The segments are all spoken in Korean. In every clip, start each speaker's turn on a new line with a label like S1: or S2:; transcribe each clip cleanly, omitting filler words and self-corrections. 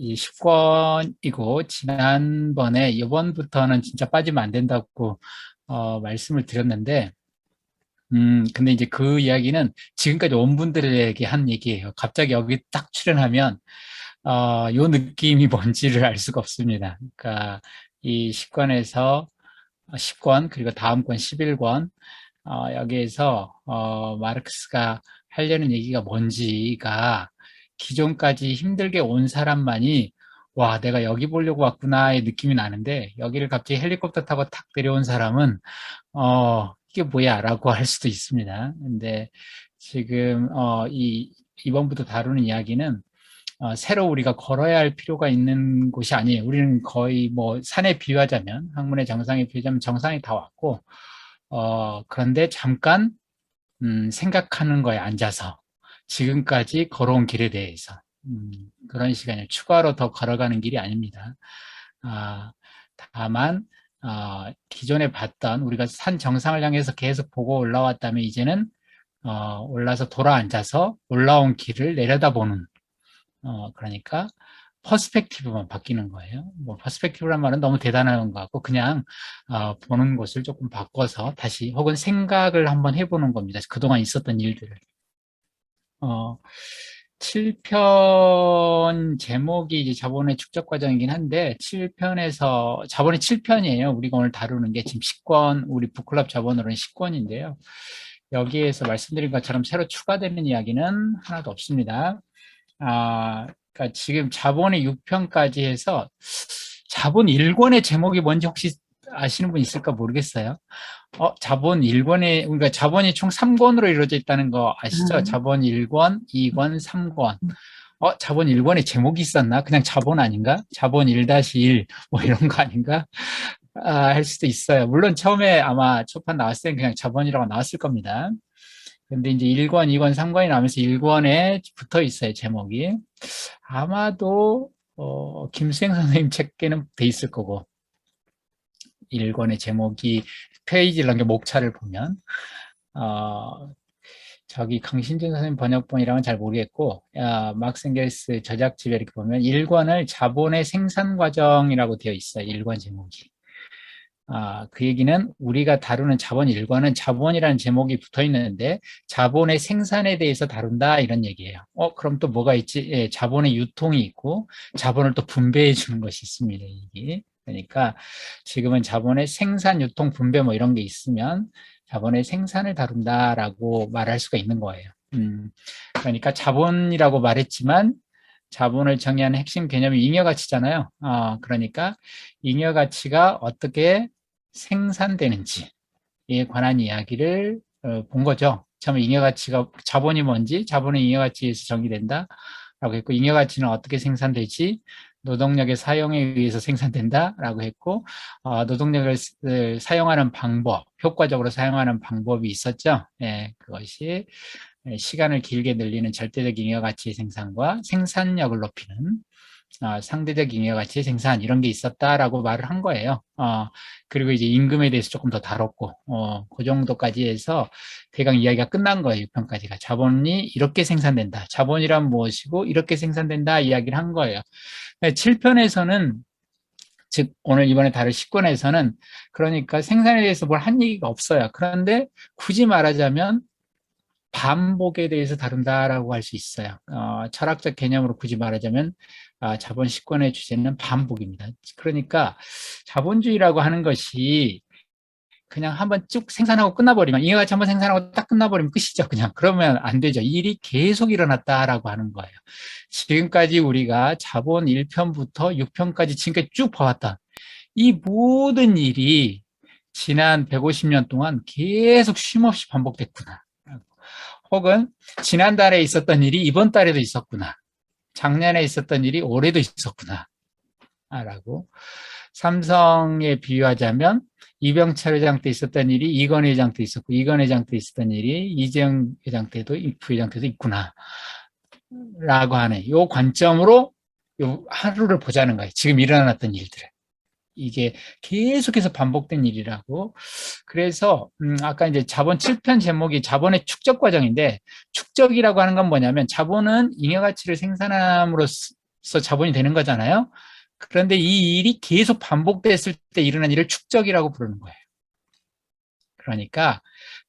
S1: 이 10권이고 지난번에 이번부터는 진짜 빠지면 안 된다고 말씀을 드렸는데 근데 이제 그 이야기는 지금까지 원분들에게 한 얘기예요. 갑자기 여기 딱 출연하면 요 느낌이 뭔지를 알 수가 없습니다. 그러니까 이 10권에서 10권 그리고 다음 권 11권 여기에서 마르크스가 하려는 얘기가 뭔지가 기존까지 힘들게 온 사람만이 와 내가 여기 보려고 왔구나의 느낌이 나는데 여기를 갑자기 헬리콥터 타고 탁 내려온 사람은 이게 뭐야 라고 할 수도 있습니다. 근데 지금 이번부터 다루는 이야기는 새로 우리가 걸어야 할 필요가 있는 곳이 아니에요. 우리는 거의 뭐 산에 비유하자면 학문의 정상에 비유하자면 정상에 다 왔고 그런데 잠깐 생각하는 거에 앉아서 지금까지 걸어온 길에 대해서 그런 시간을 추가로 더 걸어가는 길이 아닙니다. 아, 다만 기존에 봤던 우리가 산 정상을 향해서 계속 보고 올라왔다면 이제는 올라서 돌아앉아서 올라온 길을 내려다보는 그러니까 퍼스펙티브만 바뀌는 거예요. 뭐 퍼스펙티브란 말은 너무 대단한 것 같고 그냥 보는 것을 조금 바꿔서 다시 혹은 생각을 한번 해보는 겁니다. 그동안 있었던 일들을. 어, 7편 제목이 이제 자본의 축적 과정이긴 한데 7편에서 자본의 7편이에요. 우리가 오늘 다루는 게 지금 10권 우리 북클럽 자본으로는 10권인데요. 여기에서 말씀드린 것처럼 새로 추가되는 이야기는 하나도 없습니다. 그러니까 지금 자본의 6편까지 해서 자본 1권의 제목이 뭔지 혹시 아시는 분 있을까 모르겠어요. 자본 1권에, 그러니까 자본이 총 3권으로 이루어져 있다는 거 아시죠? 자본 1권, 2권, 3권. 자본 1권에 제목이 있었나? 그냥 자본 아닌가? 자본 1-1, 뭐 이런 거 아닌가? 할 수도 있어요. 물론 처음에 아마 초판 나왔을 땐 그냥 자본이라고 나왔을 겁니다. 근데 이제 1권, 2권, 3권이 나오면서 1권에 붙어 있어요, 제목이. 아마도, 김수행 선생님 책에는 돼 있을 거고, 1권의 제목이 페이지를 넘겨 목차를 보면, 어, 저기 강신준 선생님 번역본이랑은 잘 모르겠고, 막스 앵겔스 저작집에 이렇게 보면 1권을 자본의 생산 과정이라고 되어 있어요, 1권 제목이. 그 얘기는 우리가 다루는 자본 1권은 자본이라는 제목이 붙어 있는데 자본의 생산에 대해서 다룬다 이런 얘기예요. 그럼 또 뭐가 있지? 예, 자본의 유통이 있고 자본을 또 분배해 주는 것이 있습니다. 이게. 그러니까 지금은 자본의 생산, 유통, 분배 뭐 이런 게 있으면 자본의 생산을 다룬다라고 말할 수가 있는 거예요. 그러니까 자본이라고 말했지만 자본을 정의하는 핵심 개념이 잉여가치잖아요. 그러니까 잉여가치가 어떻게 생산되는지에 관한 이야기를 본 거죠. 처음에 잉여가치가 자본이 뭔지, 자본의 잉여가치에서 정의된다라고 했고, 잉여가치는 어떻게 생산되지? 노동력의 사용에 의해서 생산된다라고 했고, 노동력을 사용하는 방법, 효과적으로 사용하는 방법이 있었죠. 예, 그것이 시간을 길게 늘리는 절대적 잉여가치의 생산과 생산력을 높이는 상대적 잉여가치의 생산 이런 게 있었다라고 말을 한 거예요. 그리고 이제 임금에 대해서 조금 더 다뤘고 그 정도까지 해서 대강 이야기가 끝난 거예요. 6편까지가. 자본이 이렇게 생산된다. 자본이란 무엇이고 이렇게 생산된다 이야기를 한 거예요. 7편에서는 즉 오늘 이번에 다룰 10권에서는 그러니까 생산에 대해서 뭘 한 얘기가 없어요. 그런데 굳이 말하자면 반복에 대해서 다룬다라고 할 수 있어요. 철학적 개념으로 굳이 말하자면 자본 10권의 주제는 반복입니다. 그러니까 자본주의라고 하는 것이 그냥 한번 쭉 생산하고 끝나버리면 이거같이 한번 생산하고 딱 끝나버리면 끝이죠. 그냥 그러면 안 되죠. 일이 계속 일어났다라고 하는 거예요. 지금까지 우리가 자본 1편부터 6편까지 지금까지 쭉 봐왔다. 이 모든 일이 지난 150년 동안 계속 쉼없이 반복됐구나. 혹은 지난달에 있었던 일이 이번 달에도 있었구나. 작년에 있었던 일이 올해도 있었구나. 라고. 삼성에 비유하자면 이병철 회장 때 있었던 일이 이건 회장 때 있었고 이건 회장 때 있었던 일이 이재용 회장 때도 부회장 때도 있구나. 라고 하는 이 관점으로 요 하루를 보자는 거예요. 지금 일어났던 일들을. 이게 계속해서 반복된 일이라고. 그래서 아까 이제 자본 7편 제목이 자본의 축적 과정인데 축적이라고 하는 건 뭐냐면 자본은 잉여가치를 생산함으로써 자본이 되는 거잖아요. 그런데 이 일이 계속 반복됐을 때 일어난 일을 축적이라고 부르는 거예요. 그러니까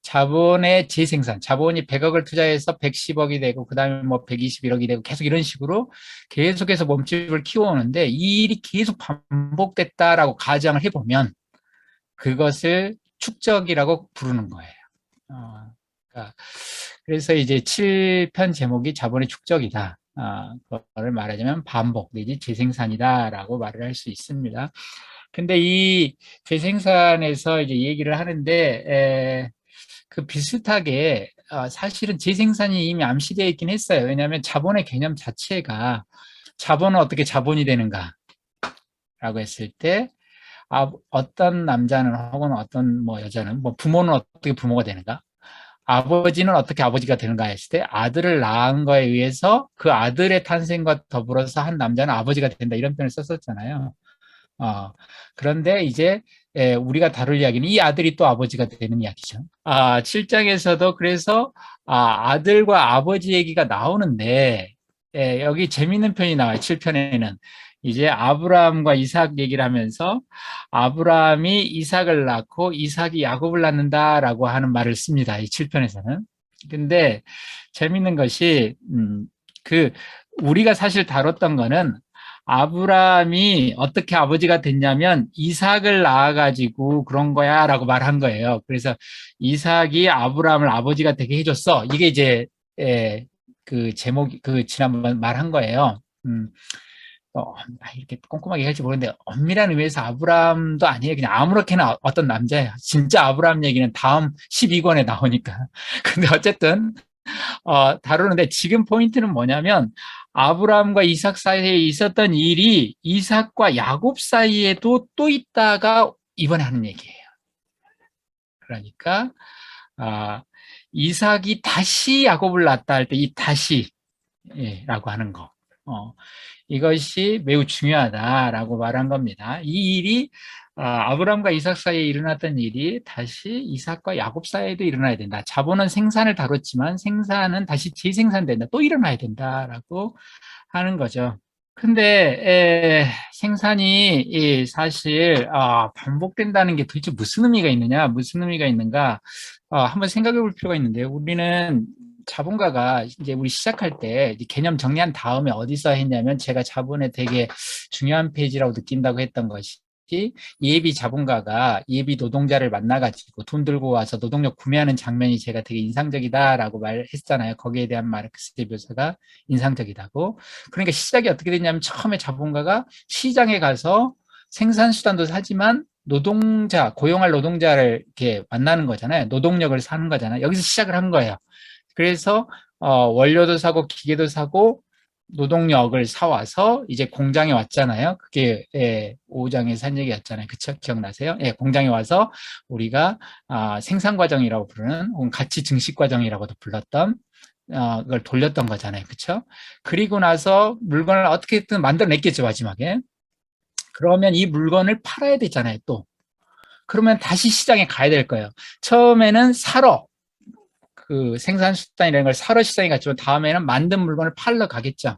S1: 자본의 재생산, 자본이 100억을 투자해서 110억이 되고 그 다음에 뭐 121억이 되고 계속 이런 식으로 계속해서 몸집을 키워오는데 이 일이 계속 반복됐다라고 가정을 해보면 그것을 축적이라고 부르는 거예요. 그러니까 그래서 이제 7편 제목이 자본의 축적이다. 그거를 말하자면 반복 내지 재생산이다라고 말을 할 수 있습니다. 근데 이 재생산에서 이제 얘기를 하는데 그 비슷하게 사실은 재생산이 이미 암시되어 있긴 했어요. 왜냐하면 자본의 개념 자체가 자본은 어떻게 자본이 되는가 라고 했을 때 어떤 남자는 혹은 어떤 뭐 여자는 뭐 부모는 어떻게 부모가 되는가, 아버지는 어떻게 아버지가 되는가 했을 때 아들을 낳은 거에 의해서 그 아들의 탄생과 더불어서 한 남자는 아버지가 된다 이런 표현을 썼었잖아요. 그런데 이제 우리가 다룰 이야기는 이 아들이 또 아버지가 되는 이야기죠. 7장에서도 그래서 아들과 아버지 얘기가 나오는데 여기 재밌는 편이 나와요. 7편에는 이제 아브라함과 이삭 얘기를 하면서 아브라함이 이삭을 낳고 이삭이 야곱을 낳는다라고 하는 말을 씁니다. 이 7편에서는. 근데 재밌는 것이 그 우리가 사실 다뤘던 거는 아브라함이 어떻게 아버지가 됐냐면 이삭을 낳아가지고 그런 거야 라고 말한 거예요. 그래서 이삭이 아브라함을 아버지가 되게 해줬어. 이게 이제 그 제목 그 지난번 말한 거예요. 이렇게 꼼꼼하게 할지 모르는데 엄밀한 의미에서 아브라함도 아니에요. 그냥 아무렇게나 어떤 남자예요. 진짜 아브라함 얘기는 다음 12권에 나오니까. 근데 어쨌든 다루는데 지금 포인트는 뭐냐면 아브라함과 이삭 사이에 있었던 일이 이삭과 야곱 사이에도 또 있다가 이번에 하는 얘기예요. 그러니까 이삭이 다시 야곱을 낳았다 할 때 이 다시라고 하는 거. 이것이 매우 중요하다라고 말한 겁니다. 이 일이 아브라함과 이삭 사이에 일어났던 일이 다시 이삭과 야곱 사이에도 일어나야 된다. 자본은 생산을 다뤘지만 생산은 다시 재생산된다. 또 일어나야 된다라고 하는 거죠. 근데 생산이 사실 반복된다는 게 도대체 무슨 의미가 있느냐, 무슨 의미가 있는가 한번 생각해 볼 필요가 있는데요. 우리는 자본가가 이제 우리 시작할 때 개념 정리한 다음에 어디서 했냐면 제가 자본에 되게 중요한 페이지라고 느낀다고 했던 것이 예비 자본가가 예비 노동자를 만나가지고 돈 들고 와서 노동력 구매하는 장면이 제가 되게 인상적이다라고 말했잖아요. 거기에 대한 마르크스의 묘사가 인상적이다고. 그러니까 시작이 어떻게 됐냐면 처음에 자본가가 시장에 가서 생산수단도 사지만 노동자, 고용할 노동자를 이렇게 만나는 거잖아요. 노동력을 사는 거잖아요. 여기서 시작을 한 거예요. 그래서 원료도 사고 기계도 사고 노동력을 사와서 이제 공장에 왔잖아요. 그게 5장에서 한 얘기였잖아요. 그쵸? 기억나세요? 공장에 와서 우리가 생산 과정이라고 부르는 혹은 가치 증식 과정이라고도 불렀던 그걸 돌렸던 거잖아요. 그쵸? 그리고 나서 물건을 어떻게든 만들어냈겠죠, 마지막에. 그러면 이 물건을 팔아야 되잖아요, 또. 그러면 다시 시장에 가야 될 거예요. 처음에는 사러 그 생산 수단이라는 걸 사러 시장에 갔지만 다음에는 만든 물건을 팔러 가겠죠.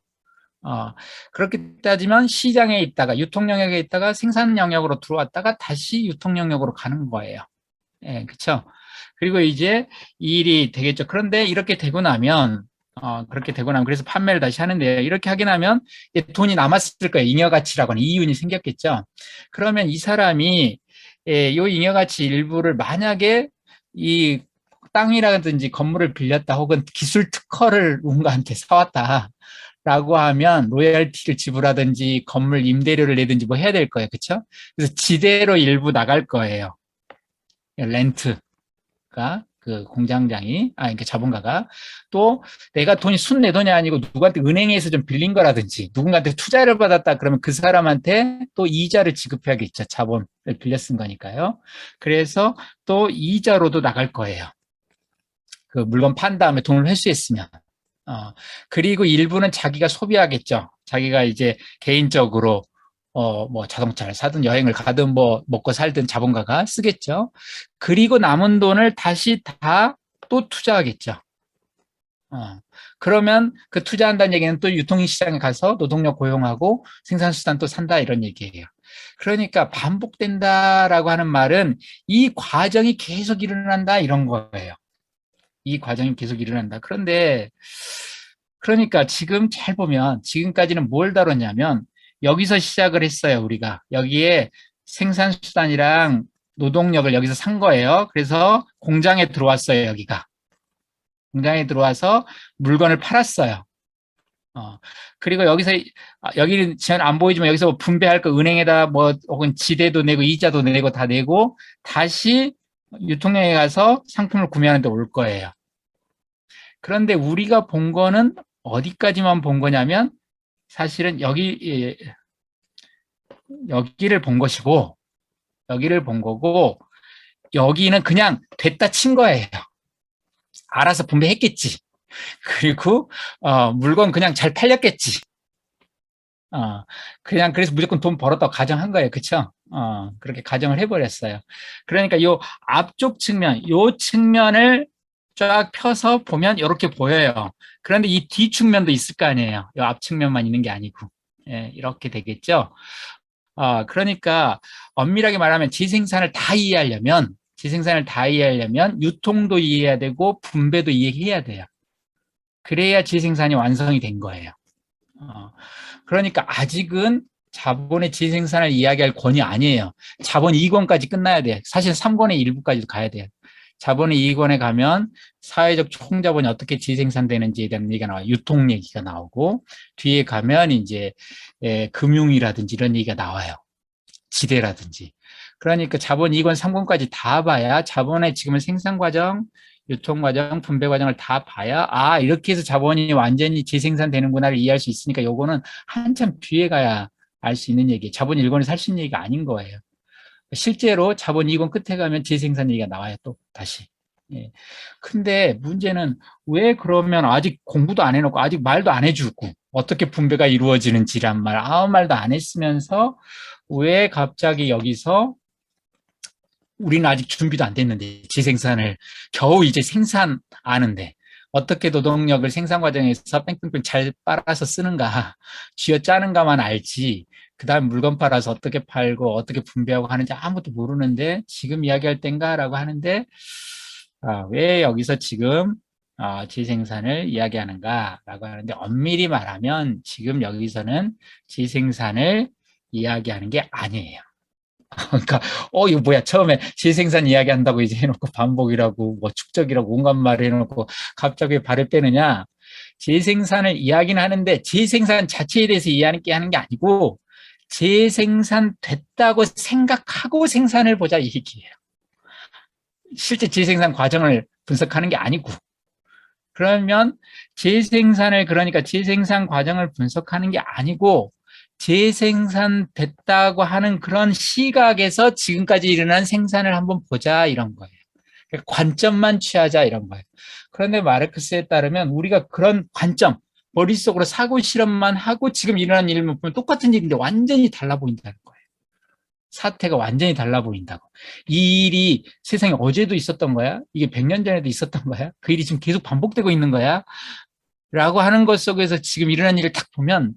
S1: 그렇게 따지면 시장에 있다가 유통 영역에 있다가 생산 영역으로 들어왔다가 다시 유통 영역으로 가는 거예요. 그렇죠? 그리고 이제 이 일이 되겠죠. 그런데 이렇게 되고 나면 그래서 판매를 다시 하는데요. 이렇게 하게 나면 돈이 남았을 거예요. 잉여가치라고 하는 이윤이 생겼겠죠. 그러면 이 사람이 이 잉여가치 일부를 만약에 이 땅이라든지 건물을 빌렸다 혹은 기술 특허를 누군가한테 사왔다 라고 하면 로열티를 지불하든지 건물 임대료를 내든지 뭐 해야 될 거예요. 그렇죠? 그래서 지대로 일부 나갈 거예요. 렌트가 그 공장장이 그러니까 자본가가 또 내가 돈이 순 내 돈이 아니고 누구한테 은행에서 좀 빌린 거라든지 누군가한테 투자를 받았다 그러면 그 사람한테 또 이자를 지급해야겠죠. 자본을 빌려 쓴 거니까요. 그래서 또 이자로도 나갈 거예요. 그 물건 판 다음에 돈을 회수했으면. 그리고 일부는 자기가 소비하겠죠. 자기가 이제 개인적으로 뭐 자동차를 사든 여행을 가든 뭐 먹고 살든 자본가가 쓰겠죠. 그리고 남은 돈을 다시 다 또 투자하겠죠. 그러면 그 투자한다는 얘기는 또 유통시장에 가서 노동력 고용하고 생산수단 또 산다 이런 얘기예요. 그러니까 반복된다라고 하는 말은 이 과정이 계속 일어난다 이런 거예요. 이 과정이 계속 일어난다. 그런데 그러니까 지금 잘 보면 지금까지는 뭘 다뤘냐면 여기서 시작을 했어요. 우리가 여기에 생산수단이랑 노동력을 여기서 산 거예요. 그래서 공장에 들어왔어요. 여기가 공장에 들어와서 물건을 팔았어요. 그리고 여기서 여기는 잘 안 보이지만 여기서 뭐 분배할 거 은행에다 뭐 혹은 지대도 내고 이자도 내고 다 내고 다시 유통량에 가서 상품을 구매하는 데 올 거예요. 그런데 우리가 본 거는 어디까지만 본 거냐면 사실은 여기를 본 것이고 여기를 본 거고 여기는 그냥 됐다 친 거예요. 알아서 분배했겠지. 그리고 물건 그냥 잘 팔렸겠지. 그냥 그래서 무조건 돈 벌었다고 가정한 거예요. 그쵸? 그렇게 가정을 해버렸어요. 그러니까 요 앞쪽 측면, 요 측면을 쫙 펴서 보면 이렇게 보여요. 그런데 이 뒤측면도 있을 거 아니에요. 요 앞측면만 있는 게 아니고. 예, 이렇게 되겠죠? 그러니까 엄밀하게 말하면 지생산을 다 이해하려면 유통도 이해해야 되고 분배도 이해해야 돼요. 그래야 지생산이 완성이 된 거예요. 그러니까 아직은 자본의 지생산을 이야기할 권이 아니에요. 자본 2권까지 끝나야 돼요. 사실 3권의 일부까지도 가야 돼요. 자본의 2권에 가면 사회적 총자본이 어떻게 지생산되는지에 대한 얘기가 나와요. 유통 얘기가 나오고 뒤에 가면 이제 금융이라든지 이런 얘기가 나와요. 지대라든지. 그러니까 자본 2권, 3권까지 다 봐야 자본의 지금은 생산 과정, 유통 과정, 분배 과정을 다 봐야 이렇게 해서 자본이 완전히 재생산되는구나를 이해할 수 있으니까 요거는 한참 뒤에 가야 알 수 있는 얘기예요. 자본 1권에서 할 수 있는 얘기가 아닌 거예요. 실제로 자본 2권 끝에 가면 재생산 얘기가 나와요. 또 다시. 예. 근데 문제는 왜 그러면 아직 공부도 안 해놓고 아직 말도 안 해주고 어떻게 분배가 이루어지는지란 말 아무 말도 안 했으면서 왜 갑자기 여기서 우리는 아직 준비도 안 됐는데 재생산을 겨우 이제 생산하는데 어떻게 노동력을 생산 과정에서 뺑뺑뺑 잘 빨아서 쓰는가 쥐어짜는가만 알지 그 다음 물건 팔아서 어떻게 팔고 어떻게 분배하고 하는지 아무도 모르는데 지금 이야기할 땐가라고 하는데 왜 여기서 지금 재생산을 이야기하는가라고 하는데 엄밀히 말하면 지금 여기서는 재생산을 이야기하는 게 아니에요. 그러니까 이거 뭐야 처음에 재생산 이야기한다고 이제 해놓고 반복이라고 뭐 축적이라고 온갖 말을 해놓고 갑자기 발을 빼느냐 재생산을 이야기는 하는데 재생산 자체에 대해서 이해하는 게 하는 게 아니고 재생산 됐다고 생각하고 생산을 보자 이 얘기예요. 실제 재생산 과정을 분석하는 게 아니고 그러면 그러니까 재생산 과정을 분석하는 게 아니고 재생산됐다고 하는 그런 시각에서 지금까지 일어난 생산을 한번 보자 이런 거예요. 관점만 취하자 이런 거예요. 그런데 마르크스에 따르면 우리가 그런 관점, 머릿속으로 사고 실험만 하고 지금 일어난 일만 보면 똑같은 일인데 완전히 달라 보인다는 거예요. 사태가 완전히 달라 보인다고. 이 일이 세상에 어제도 있었던 거야? 이게 100년 전에도 있었던 거야? 그 일이 지금 계속 반복되고 있는 거야? 라고 하는 것 속에서 지금 일어난 일을 딱 보면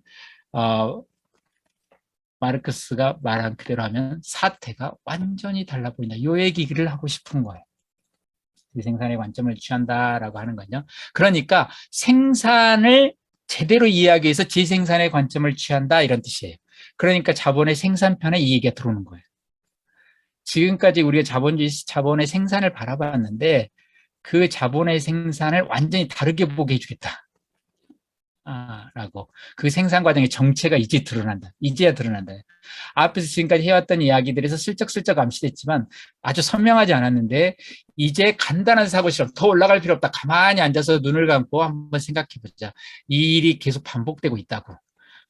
S1: 마르크스가 말한 그대로 하면 사태가 완전히 달라 보인다. 이 얘기를 하고 싶은 거예요. 생산의 관점을 취한다라고 하는 거죠. 그러니까 생산을 제대로 이해하기 위해서 재생산의 관점을 취한다 이런 뜻이에요. 그러니까 자본의 생산편에 이 얘기가 들어오는 거예요. 지금까지 우리가 자본의 생산을 바라봤는데 그 자본의 생산을 완전히 다르게 보게 해주겠다. 라고. 그 생산 과정의 정체가 이제 드러난다. 이제야 드러난다. 앞에서 지금까지 해왔던 이야기들에서 슬쩍슬쩍 암시됐지만 아주 선명하지 않았는데 이제 간단한 사고 실험, 더 올라갈 필요 없다. 가만히 앉아서 눈을 감고 한번 생각해보자. 이 일이 계속 반복되고 있다고.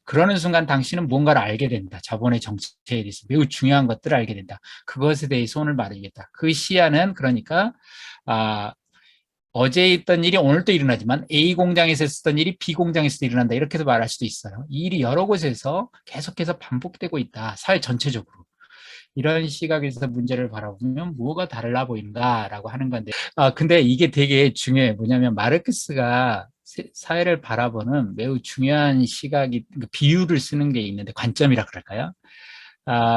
S1: 그러는 순간 당신은 뭔가를 알게 된다. 자본의 정체에 대해서 매우 중요한 것들을 알게 된다. 그것에 대해 손을 마르겠다. 그 시야는 그러니까 어제 있던 일이 오늘 또 일어나지만 A 공장에서 했던 일이 B 공장에서도 일어난다. 이렇게도 말할 수도 있어요. 이 일이 여러 곳에서 계속해서 반복되고 있다. 사회 전체적으로. 이런 시각에서 문제를 바라보면 뭐가 달라 보인다라고 하는 건데 근데 이게 되게 중요해. 뭐냐면 마르크스가 사회를 바라보는 매우 중요한 시각이, 비유를 쓰는 게 있는데, 관점이라 그럴까요?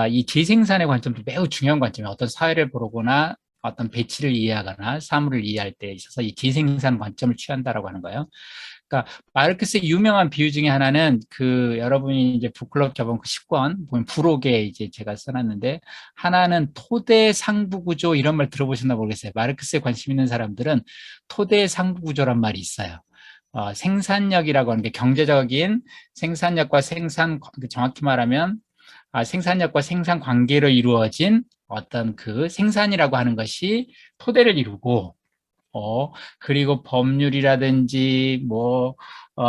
S1: 이 재생산의 관점도 매우 중요한 관점이에요. 어떤 사회를 보거나 어떤 배치를 이해하거나 사물을 이해할 때 있어서 이 재생산 관점을 취한다라고 하는 거예요. 그러니까 마르크스의 유명한 비유 중에 하나는 여러분이 이제 북클럽 저번 10권 보면 부록에 이제 제가 써놨는데, 하나는 토대 상부 구조, 이런 말 들어보셨나 모르겠어요. 마르크스에 관심 있는 사람들은 토대 상부 구조란 말이 있어요. 생산력이라고 하는 게 경제적인 생산력과 정확히 말하면 생산력과 생산 관계로 이루어진 어떤 생산이라고 하는 것이 토대를 이루고, 그리고 법률이라든지,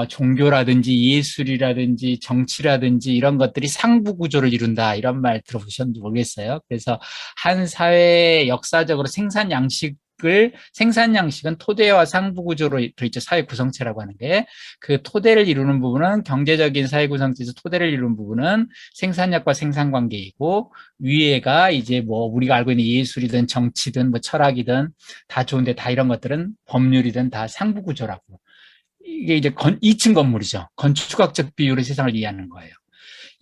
S1: 종교라든지, 예술이라든지, 정치라든지, 이런 것들이 상부 구조를 이룬다. 이런 말 들어보셨는지 모르겠어요. 그래서 한 사회의 역사적으로 생산 양식은 토대와 상부 구조로 들어있죠. 사회 구성체라고 하는 게. 그 토대를 이루는 부분은 경제적인 사회 구성체에서 토대를 이루는 부분은 생산력과 생산 관계이고, 위에가 이제 우리가 알고 있는 예술이든 정치든 철학이든 다 좋은데, 다 이런 것들은 법률이든 다 상부 구조라고. 이게 이제 2층 건물이죠. 건축학적 비유로 세상을 이해하는 거예요.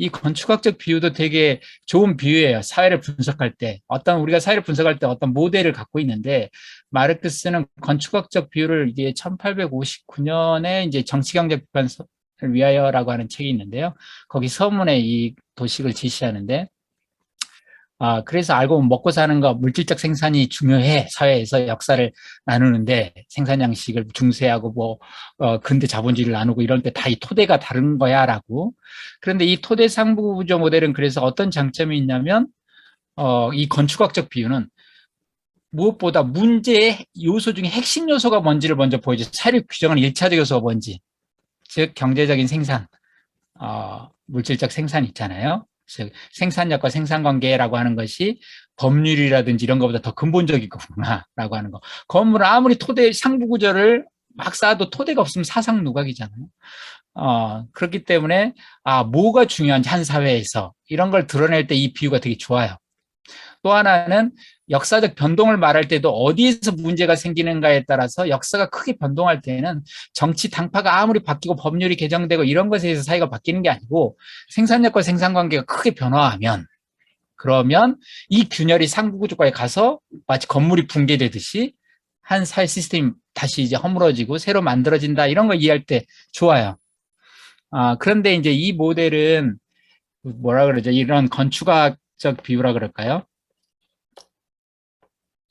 S1: 이 건축학적 비유도 되게 좋은 비유예요. 사회를 분석할 때. 우리가 사회를 분석할 때 어떤 모델을 갖고 있는데, 마르크스는 건축학적 비유를 이제 1859년에 이제 정치경제 비판을 위하여라고 하는 책이 있는데요. 거기 서문에 이 도식을 제시하는데, 그래서 알고 보면 먹고 사는 거, 물질적 생산이 중요해. 사회에서 역사를 나누는데, 생산 양식을 중세하고 근대 자본주의를 나누고 이럴 때 다 이 토대가 다른 거야, 라고. 그런데 이 토대 상부 구조 모델은 그래서 어떤 장점이 있냐면, 이 건축학적 비유는 무엇보다 문제의 요소 중에 핵심 요소가 뭔지를 먼저 보여줘. 사회를 규정하는 1차적 요소가 뭔지. 즉, 경제적인 생산, 물질적 생산 있잖아요. 즉 생산력과 생산관계라고 하는 것이 법률이라든지 이런 것보다 더 근본적이구나라고 하는 거. 건물은 아무리 토대 상부 구조를 막 쌓아도 토대가 없으면 사상누각이잖아요. 그렇기 때문에 뭐가 중요한지 한 사회에서 이런 걸 드러낼 때 이 비유가 되게 좋아요. 또 하나는 역사적 변동을 말할 때도 어디에서 문제가 생기는가에 따라서 역사가 크게 변동할 때는 정치 당파가 아무리 바뀌고 법률이 개정되고 이런 것에 의해서 사회가 바뀌는 게 아니고, 생산력과 생산관계가 크게 변화하면, 그러면 이 균열이 상부 구조까지 가서 마치 건물이 붕괴되듯이 한 사회 시스템이 다시 이제 허물어지고 새로 만들어진다, 이런 걸 이해할 때 좋아요. 그런데 이제 이 모델은 뭐라 그러죠? 이런 건축학적 비유라 그럴까요?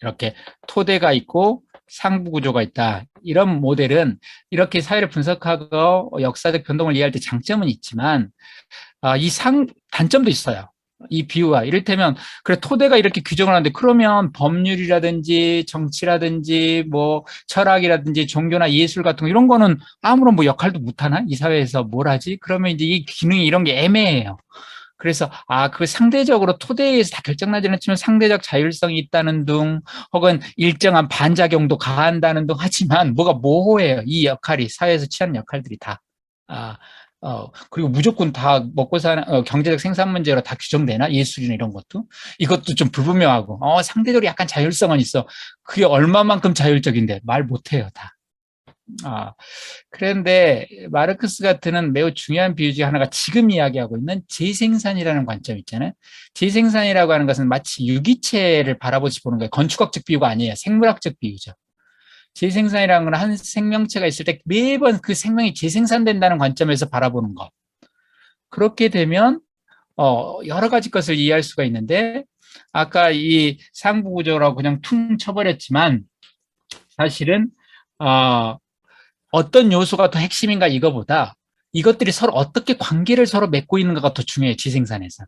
S1: 이렇게 토대가 있고 상부 구조가 있다. 이런 모델은 이렇게 사회를 분석하고 역사적 변동을 이해할 때 장점은 있지만, 단점도 있어요. 이 비유가 이를테면, 그래 토대가 이렇게 규정을 하는데, 그러면 법률이라든지 정치라든지 철학이라든지 종교나 예술 같은 거 이런 거는 아무런 역할도 못하나? 이 사회에서 뭘 하지? 그러면 이제 이 기능이 이런 게 애매해요. 그래서 상대적으로 토대에 의해서 다 결정나지는 않지만 상대적 자율성이 있다는 등, 혹은 일정한 반작용도 가한다는 등 하지만 뭐가 모호해요. 이 역할이 사회에서 취하는 역할들이 다. 그리고 무조건 다 먹고 사는 경제적 생산 문제로 다 규정되나? 예술이나 이런 것도 이것도 좀 불분명하고, 상대적으로 약간 자율성은 있어. 그게 얼마만큼 자율적인데 말 못해요 다. 그런데 마르크스가 드는 매우 중요한 비유 중에 하나가 지금 이야기하고 있는 재생산이라는 관점 있잖아요. 재생산이라고 하는 것은 마치 유기체를 바라보지 보는 거예요. 건축학적 비유가 아니에요. 생물학적 비유죠. 재생산이라는 건 한 생명체가 있을 때 매번 그 생명이 재생산된다는 관점에서 바라보는 것. 그렇게 되면 여러 가지 것을 이해할 수가 있는데, 아까 이 상부 구조라고 그냥 퉁 쳐버렸지만, 사실은 어떤 요소가 더 핵심인가 이거보다 이것들이 서로 어떻게 관계를 서로 맺고 있는가가 더 중요해요. 지생산에서.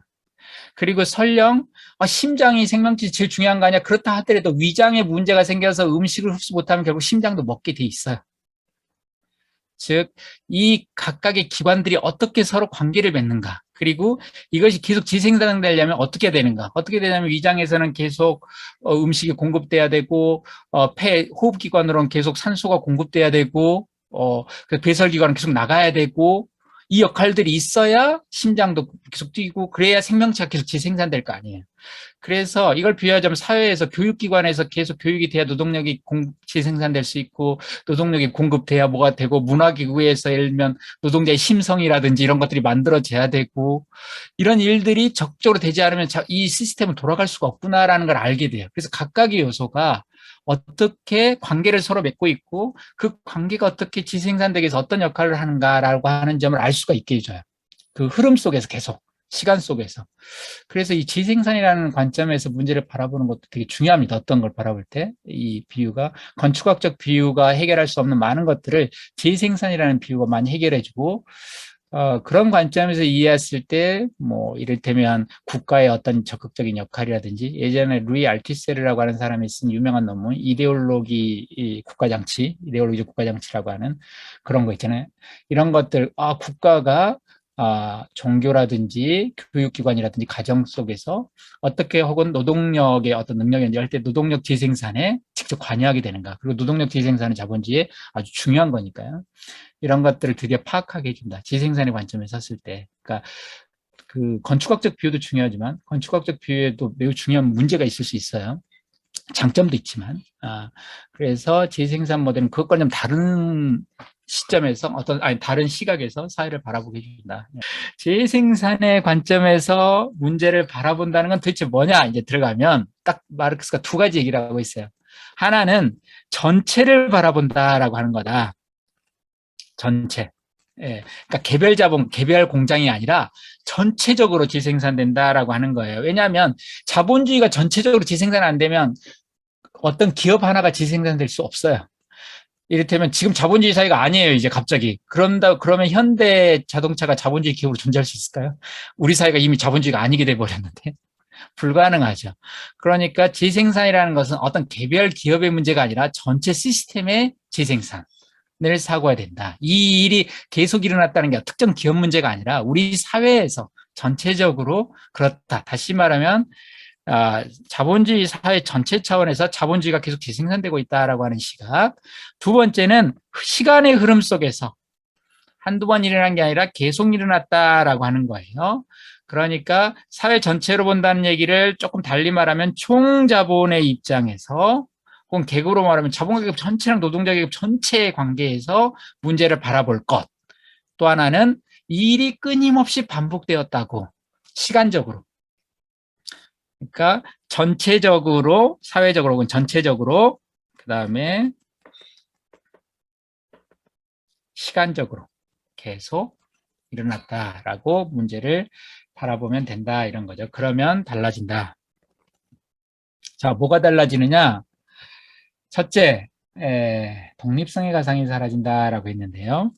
S1: 그리고 설령 심장이 생명체 제일 중요한 거 아니야? 그렇다 하더라도 위장에 문제가 생겨서 음식을 흡수 못하면 결국 심장도 먹게 돼 있어요. 즉, 이 각각의 기관들이 어떻게 서로 관계를 맺는가, 그리고 이것이 계속 재생산되려면 어떻게 되는가. 어떻게 되냐면 위장에서는 계속 음식이 공급돼야 되고, 호흡기관으로는 계속 산소가 공급돼야 되고, 그 배설기관은 계속 나가야 되고, 이 역할들이 있어야 심장도 계속 뛰고 그래야 생명체가 계속 재생산될 거 아니에요. 그래서 이걸 비유하자면 사회에서 교육기관에서 계속 교육이 돼야 노동력이 재생산될 수 있고 노동력이 공급돼야 뭐가 되고 문화기구에서 예를 들면 노동자의 심성이라든지 이런 것들이 만들어져야 되고 이런 일들이 적극적으로 되지 않으면 이 시스템은 돌아갈 수가 없구나라는 걸 알게 돼요. 그래서 각각의 요소가 어떻게 관계를 서로 맺고 있고 그 관계가 어떻게 재생산되기 위해서 어떤 역할을 하는가라고 하는 점을 알 수가 있게 해줘요. 그 흐름 속에서 계속 시간 속에서. 그래서 이 재생산이라는 관점에서 문제를 바라보는 것도 되게 중요합니다. 어떤 걸 바라볼 때 이 비유가 건축학적 비유가 해결할 수 없는 많은 것들을 재생산이라는 비유가 많이 해결해주고 그런 관점에서 이해했을 때 뭐 이를테면 국가의 어떤 적극적인 역할이라든지 예전에 루이 알티세르라고 하는 사람이 쓴 유명한 논문 이데올로기 국가장치, 이데올로기적 국가장치라고 하는 그런 거 있잖아요. 이런 것들 국가가 종교라든지 교육기관이라든지 가정 속에서 어떻게 혹은 노동력의 어떤 능력이 연주할 때 노동력 재생산에 직접 관여하게 되는가. 그리고 노동력 재생산은 자본주의에 아주 중요한 거니까요. 이런 것들을 드디어 파악하게 해준다. 재생산의 관점에 섰을 때. 그러니까 그 건축학적 비유도 중요하지만 건축학적 비유에도 매우 중요한 문제가 있을 수 있어요. 장점도 있지만. 그래서 재생산 모델은 그것과 좀 다른 시점에서 다른 시각에서 사회를 바라보게 해준다. 재생산의 관점에서 문제를 바라본다는 건 도대체 뭐냐 이제 들어가면 딱 마르크스가 두 가지 얘기를 하고 있어요. 하나는 전체를 바라본다라고 하는 거다. 전체. 예, 그러니까 개별 자본, 개별 공장이 아니라 전체적으로 재생산된다라고 하는 거예요. 왜냐하면 자본주의가 전체적으로 재생산 안 되면 어떤 기업 하나가 재생산될 수 없어요. 이를테면 지금 자본주의 사회가 아니에요, 이제 갑자기. 그러면 현대 자동차가 자본주의 기업으로 존재할 수 있을까요? 우리 사회가 이미 자본주의가 아니게 돼버렸는데. 불가능하죠. 그러니까 재생산이라는 것은 어떤 개별 기업의 문제가 아니라 전체 시스템의 재생산. 을 사고해야 된다. 이 일이 계속 일어났다는 게 특정 기업 문제가 아니라 우리 사회에서 전체적으로 그렇다. 다시 말하면 자본주의 사회 전체 차원에서 자본주의가 계속 재생산되고 있다라고 하는 시각. 두 번째는 시간의 흐름 속에서 한두 번 일어난 게 아니라 계속 일어났다라고 하는 거예요. 그러니까 사회 전체로 본다는 얘기를 조금 달리 말하면 총자본의 입장에서 혹은 개그로 말하면 자본계급 전체랑 노동자계급 전체의 관계에서 문제를 바라볼 것. 또 하나는 이 일이 끊임없이 반복되었다고 시간적으로. 그러니까 전체적으로 사회적으로 혹은 전체적으로 그다음에 시간적으로 계속 일어났다라고 문제를 바라보면 된다 이런 거죠. 그러면 달라진다. 자, 뭐가 달라지느냐? 첫째, 독립성의 가상이 사라진다라고 했는데요.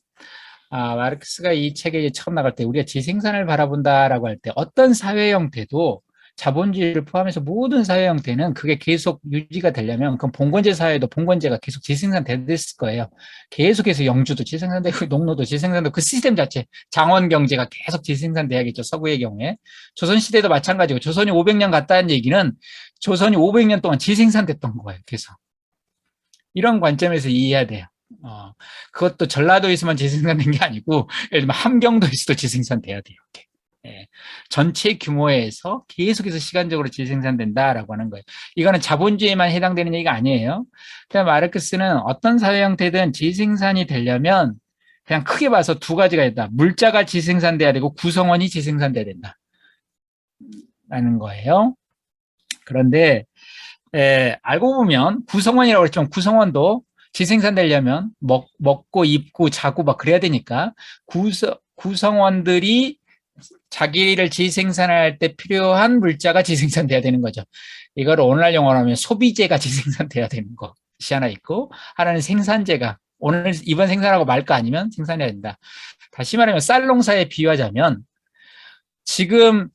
S1: 마르크스가 이 책에 처음 나갈 때 우리가 재생산을 바라본다라고 할 때 어떤 사회 형태도 자본주의를 포함해서 모든 사회 형태는 그게 계속 유지가 되려면 그럼 봉건제 사회도 봉건제가 계속 재생산됐을 거예요. 계속해서 영주도 재생산되고 농노도 재생산되고 그 시스템 자체 장원 경제가 계속 재생산돼야겠죠. 서구의 경우에. 조선시대도 마찬가지고 조선이 500년 갔다는 얘기는 조선이 500년 동안 재생산됐던 거예요. 계속. 이런 관점에서 이해해야 돼요. 그것도 전라도에서만 재생산된 게 아니고 예를 들면 함경도에서도 재생산돼야 돼요. 이렇게. 예, 전체 규모에서 계속해서 시간적으로 재생산된다라고 하는 거예요. 이거는 자본주의에만 해당되는 얘기가 아니에요. 그냥 마르크스는 어떤 사회 형태든 재생산이 되려면 그냥 크게 봐서 두 가지가 있다. 물자가 재생산돼야 되고 구성원이 재생산돼야 된다. 라는 거예요. 그런데 알고 보면 구성원이라고 했지만 구성원도 재생산되려면 먹고 입고 자고 막 그래야 되니까 구성원들이 자기를 재생산할 때 필요한 물자가 재생산돼야 되는 거죠. 이걸 오늘날 용어로 하면 소비재가 재생산돼야 되는 것이 하나 있고 하나는 생산재가 오늘 이번 생산하고 말 거 아니면 생산해야 된다. 다시 말하면 쌀 농사에 비유하자면 지금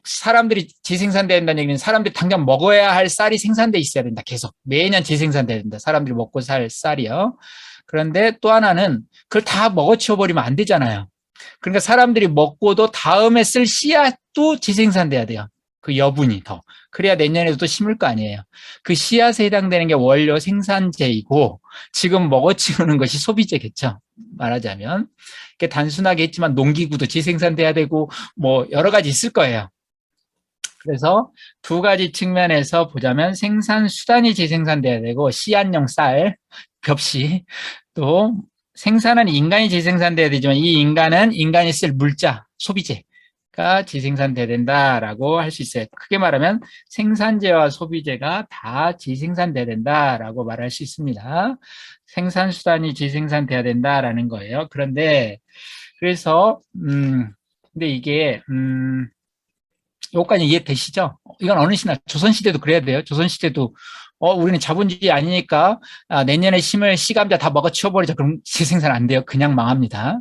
S1: 사람들이 재생산돼야 된다는 얘기는 사람들이 당장 먹어야 할 쌀이 생산돼 있어야 된다. 계속 매년 재생산돼야 된다. 사람들이 먹고 살 쌀이요. 그런데 또 하나는 그걸 다 먹어치워버리면 안 되잖아요. 그러니까 사람들이 먹고도 다음에 쓸 씨앗도 재생산돼야 돼요. 그 여분이 더. 그래야 내년에도 또 심을 거 아니에요. 그 씨앗에 해당되는 게 원료 생산재이고 지금 먹어치우는 것이 소비재겠죠. 말하자면. 이렇게 단순하게 했지만 농기구도 재생산돼야 되고 뭐 여러 가지 있을 거예요. 그래서 두 가지 측면에서 보자면 생산 수단이 재생산돼야 되고 씨앗용 쌀, 벽시 또 생산은 인간이 재생산돼야 되지만 이 인간은 인간이 쓸 물자, 소비재가 재생산돼야 된다라고 할 수 있어요. 크게 말하면 생산재와 소비재가 다 재생산돼야 된다라고 말할 수 있습니다. 생산 수단이 재생산돼야 된다라는 거예요. 그런데 그래서 근데 이게 요까지 이해되시죠? 이건 어느 시나 조선시대도 그래야 돼요. 조선시대도 우리는 자본주의 아니니까 내년에 심을 씨감자 다 먹어 치워버리자. 그럼 재생산 안 돼요. 그냥 망합니다.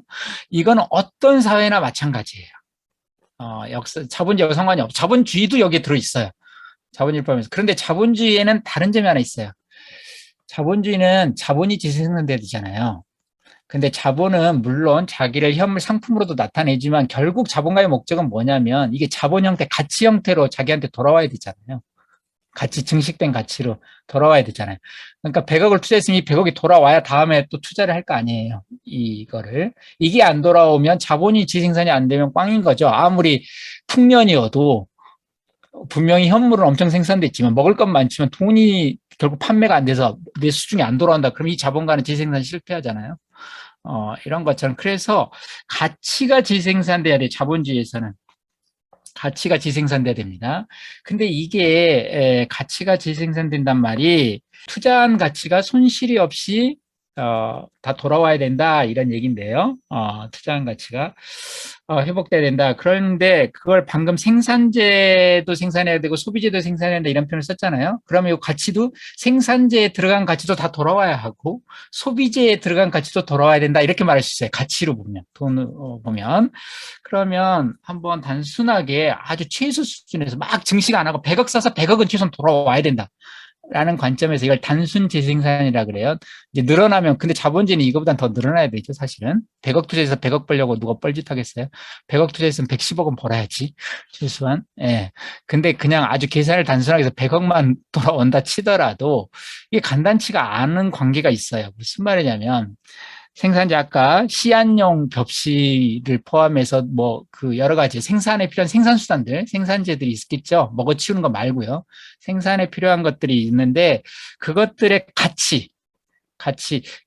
S1: 이건 어떤 사회나 마찬가지예요. 역사 자본주의와 상관이 없어요. 자본주의도 여기에 들어있어요. 자본주의 포함해서. 그런데 자본주의에는 다른 점이 하나 있어요. 자본주의는 자본이 재생산돼야 되잖아요. 근데 자본은 물론 자기를 현물 상품으로도 나타내지만 결국 자본가의 목적은 뭐냐면 이게 자본 형태, 가치 형태로 자기한테 돌아와야 되잖아요. 가치, 증식된 가치로 돌아와야 되잖아요. 그러니까 100억을 투자했으면 이 100억이 돌아와야 다음에 또 투자를 할 거 아니에요. 이거를. 이게 안 돌아오면 자본이 재생산이 안 되면 꽝인 거죠. 아무리 풍년이어도 분명히 현물은 엄청 생산됐지만 먹을 것 많지만 돈이 결국 판매가 안 돼서 내 수중에 안 돌아온다. 그럼 이 자본가는 재생산 실패하잖아요. 이런 것처럼. 그래서 가치가 재생산돼야 돼, 자본주의에서는. 가치가 재생산돼야 됩니다. 근데 이게 가치가 재생산된단 말이 투자한 가치가 손실이 없이 다 돌아와야 된다 이런 얘기인데요. 투자한 가치가 회복돼야 된다. 그런데 그걸 방금 생산재도 생산해야 되고 소비재도 생산해야 된다 이런 표현을 썼잖아요. 그러면 이 가치도 생산재에 들어간 가치도 다 돌아와야 하고 소비재에 들어간 가치도 돌아와야 된다 이렇게 말할 수 있어요. 가치로 보면, 돈으로 보면. 그러면 한번 단순하게 아주 최소 수준에서 막 증식 안 하고 100억 써서 100억은 최소한 돌아와야 된다. 라는 관점에서 이걸 단순 재생산이라 그래요. 이제 늘어나면, 근데 자본주의는 이거보단 더 늘어나야 되죠, 사실은. 100억 투자해서 100억 벌려고 누가 뻘짓 하겠어요? 100억 투자했으면 110억은 벌어야지, 최소한. 예. 근데 그냥 아주 계산을 단순하게 해서 100억만 돌아온다 치더라도 이게 간단치가 않은 관계가 있어요. 무슨 말이냐면, 생산자 아까 씨앗용 벽시를 포함해서 뭐 그 여러 가지 생산에 필요한 생산수단들, 생산재들이 있겠죠. 먹어치우는 거 말고요. 생산에 필요한 것들이 있는데 그것들의 가치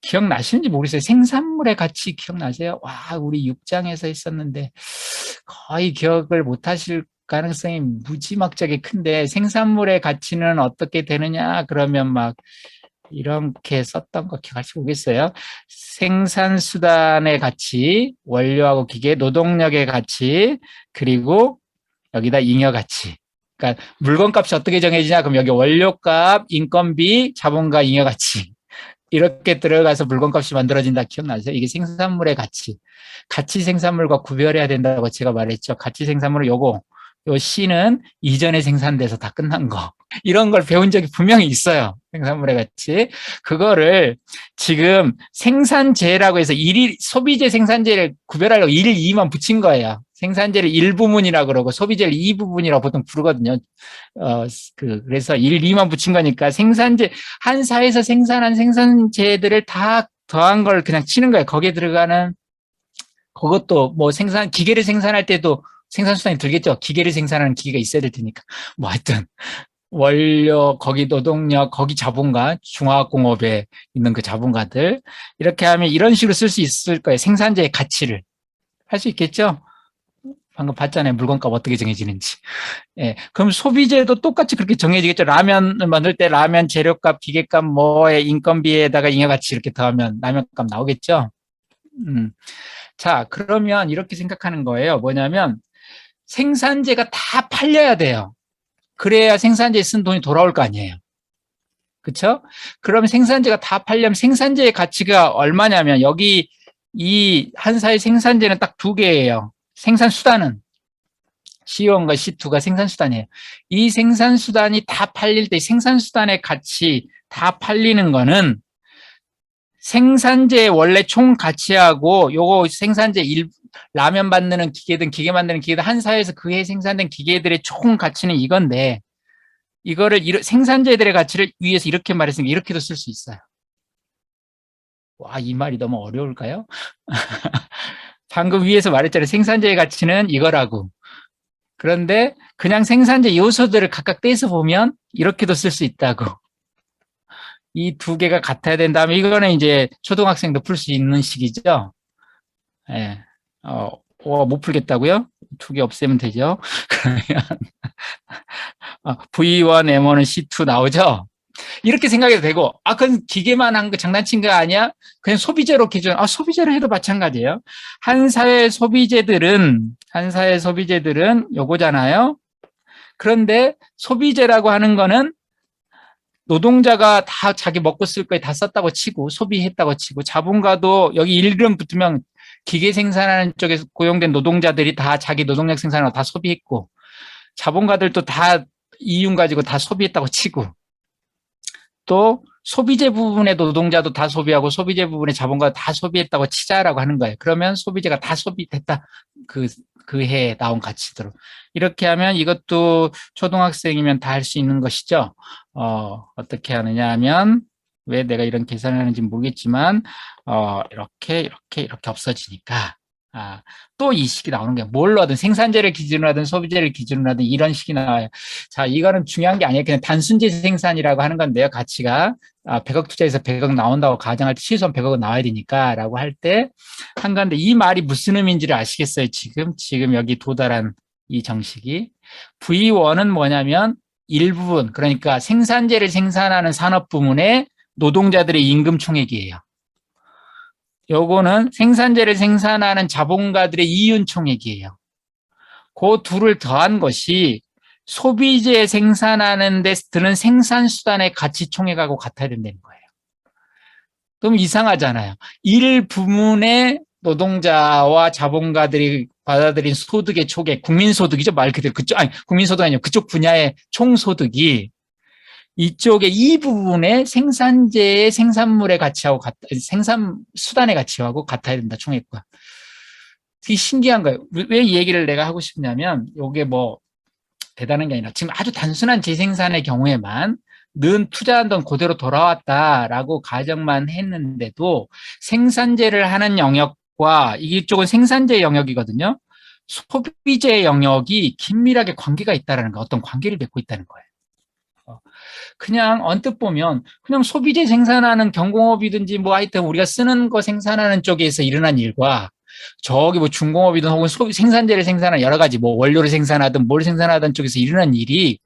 S1: 기억나시는지 모르겠어요. 생산물의 가치 기억나세요? 와, 우리 6장에서 했었는데 거의 기억을 못 하실 가능성이 무지막지하게 큰데 생산물의 가치는 어떻게 되느냐 그러면 막 이렇게 썼던 거 기억하시고 계세요? 생산수단의 가치, 원료하고 기계, 노동력의 가치, 그리고 여기다 잉여 가치. 그러니까 물건값이 어떻게 정해지냐? 그럼 여기 원료값, 인건비, 자본과 잉여 가치. 이렇게 들어가서 물건값이 만들어진다. 기억나세요? 이게 생산물의 가치. 가치 생산물과 구별해야 된다고 제가 말했죠. 가치 생산물은 요거. 요 C는 이전에 생산돼서 다 끝난 거. 이런 걸 배운 적이 분명히 있어요. 생산물의 가치. 그거를 지금 생산재라고 해서 소비재 생산재를 구별하려고 1, 2만 붙인 거예요. 생산재를 1부분이라고 그러고 소비재를 2부분이라고 보통 부르거든요. 그래서 1, 2만 붙인 거니까 생산재, 한 사회에서 생산한 생산재들을 다 더한 걸 그냥 치는 거예요. 거기에 들어가는 그것도 뭐 기계를 생산할 때도 생산수단이 들겠죠. 기계를 생산하는 기계가 있어야 될 테니까. 뭐 하여튼 원료, 거기 노동력, 거기 자본가, 중화학공업에 있는 그 자본가들 이렇게 하면 이런 식으로 쓸 수 있을 거예요. 생산자의 가치를 할 수 있겠죠. 방금 봤잖아요. 물건값 어떻게 정해지는지. 예. 그럼 소비재도 똑같이 그렇게 정해지겠죠. 라면을 만들 때 라면 재료값, 기계값, 뭐에 인건비에다가 잉여가치 이렇게 더하면 라면값 나오겠죠. 자, 그러면 이렇게 생각하는 거예요. 뭐냐면 생산재가 다 팔려야 돼요. 그래야 생산재에 쓴 돈이 돌아올 거 아니에요. 그렇죠? 그럼 생산재가 다 팔려면 생산재의 가치가 얼마냐면 여기 이 한사의 생산재는 딱 두 개예요. 생산수단은 C1과 C2가 생산수단이에요. 이 생산수단이 다 팔릴 때 생산수단의 가치 다 팔리는 거는 생산재의 원래 총 가치하고 요거 생산재 라면 만드는 기계든 기계 만드는 기계든 한 사회에서 그해 생산된 기계들의 총 가치는 이건데 이거를 생산재들의 가치를 위해서 이렇게 말했으니까 이렇게도 쓸 수 있어요. 와, 이 말이 너무 어려울까요? 방금 위에서 말했잖아요. 생산자의 가치는 이거라고. 그런데 그냥 생산자 요소들을 각각 떼서 보면 이렇게도 쓸 수 있다고. 이 두 개가 같아야 된다면 이거는 이제 초등학생도 풀 수 있는 식이죠. 예. 못 풀겠다고요? 두 개 없애면 되죠. 그러면 V1, M1은 C2 나오죠? 이렇게 생각해도 되고, 그건 기계만 한 거 장난친 거 아니야? 그냥 소비재로 기준, 소비재로 해도 마찬가지예요. 한 사회 소비재들은 요거잖아요. 그런데 소비재라고 하는 거는 노동자가 다 자기 먹고 쓸 거에 다 썼다고 치고, 소비했다고 치고, 자본가도 여기 이름 붙으면 기계 생산하는 쪽에서 고용된 노동자들이 다 자기 노동력 생산으로 다 소비했고, 자본가들도 다 이윤 가지고 다 소비했다고 치고, 또 소비재 부분의 노동자도 다 소비하고 소비재 부분의 자본가도 다 소비했다고 치자라고 하는 거예요. 그러면 소비재가 다 소비됐다. 그 해에 나온 가치대로. 이렇게 하면 이것도 초등학생이면 다 할 수 있는 것이죠. 어떻게 하느냐 하면, 왜 내가 이런 계산을 하는지 모르겠지만, 이렇게 없어지니까. 또 이 식이 나오는 게 뭘로 하든 생산재를 기준으로 하든 소비재를 기준으로 하든 이런 식이 나와요. 자, 이거는 중요한 게 아니에요. 그냥 단순재 생산이라고 하는 건데요. 가치가 100억 투자해서 100억 나온다고 가정할 때 최소한 100억은 나와야 되니까 라고 할 때 한 건데, 이 말이 무슨 의미인지를 아시겠어요? 지금 여기 도달한 이 정식이. V1은 뭐냐면 일부분, 그러니까 생산재를 생산하는 산업 부문의 노동자들의 임금 총액이에요. 요거는 생산재를 생산하는 자본가들의 이윤 총액이에요. 그 둘을 더한 것이 소비재 생산하는 데 드는 생산수단의 가치 총액하고 같아야 된다는 거예요. 그럼 이상하잖아요. 일 부문의 노동자와 자본가들이 받아들인 소득의 총액, 국민소득이죠. 말 그대로 국민소득 아니요. 그쪽 분야의 총소득이 이쪽에 이 부분의 생산재의 생산물의 가치하고 생산수단의 가치하고 같아야 된다, 총액과. 되게 신기한 거예요. 왜 이 얘기를 내가 하고 싶냐면, 이게 뭐, 대단한 게 아니라, 지금 아주 단순한 재생산의 경우에만 는 투자한 돈 그대로 돌아왔다라고 가정만 했는데도 생산재를 하는 영역과 이쪽은 생산재 영역이거든요. 소비재 영역이 긴밀하게 관계가 있다는 거, 어떤 관계를 맺고 있다는 거예요. 그냥 언뜻 보면 그냥 소비재 생산하는 경공업이든지 뭐 하여튼 우리가 쓰는 거 생산하는 쪽에서 일어난 일과 저기 뭐 중공업이든 혹은 생산재를 생산하는 여러 가지 뭐 원료를 생산하든 뭘 생산하든 쪽에서 일어난 일이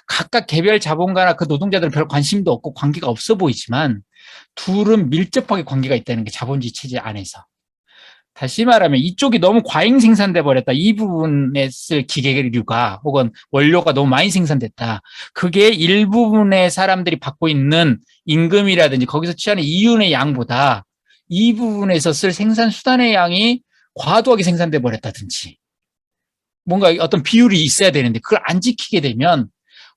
S1: 각각 개별 자본가나 그 노동자들은 별 관심도 없고 관계가 없어 보이지만 둘은 밀접하게 관계가 있다는 게 자본주의 체제 안에서. 다시 말하면 이쪽이 너무 과잉 생산돼 버렸다. 이 부분에 쓸 기계류가 혹은 원료가 너무 많이 생산됐다. 그게 일부분의 사람들이 받고 있는 임금이라든지 거기서 취하는 이윤의 양보다 이 부분에서 쓸 생산 수단의 양이 과도하게 생산돼 버렸다든지 뭔가 어떤 비율이 있어야 되는데 그걸 안 지키게 되면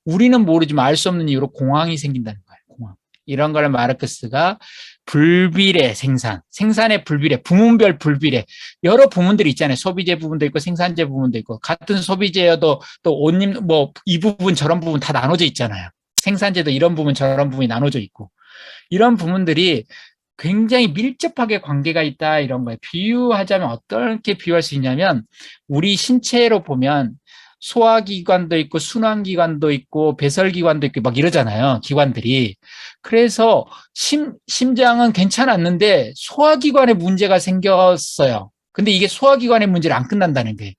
S1: 우리는 모르지만 알 수 없는 이유로 공황이 생긴다는 거예요. 공황. 이런 걸 마르크스가 불비례 생산의 불비례, 부문별 불비례. 여러 부문들이 있잖아요. 소비재 부분도 있고 생산재 부분도 있고 같은 소비재여도 또 옷님 뭐 이 부분 저런 부분 다 나눠져 있잖아요. 생산재도 이런 부분 저런 부분이 나눠져 있고 이런 부분들이 굉장히 밀접하게 관계가 있다 이런 거예요. 비유하자면 어떻게 비유할 수 있냐면 우리 신체로 보면 소화기관도 있고 순환기관도 있고 배설기관도 있고 막 이러잖아요. 기관들이. 그래서 심장은 괜찮았는데 소화기관에 문제가 생겼어요. 근데 이게 소화기관의 문제를 안 끝난다는 게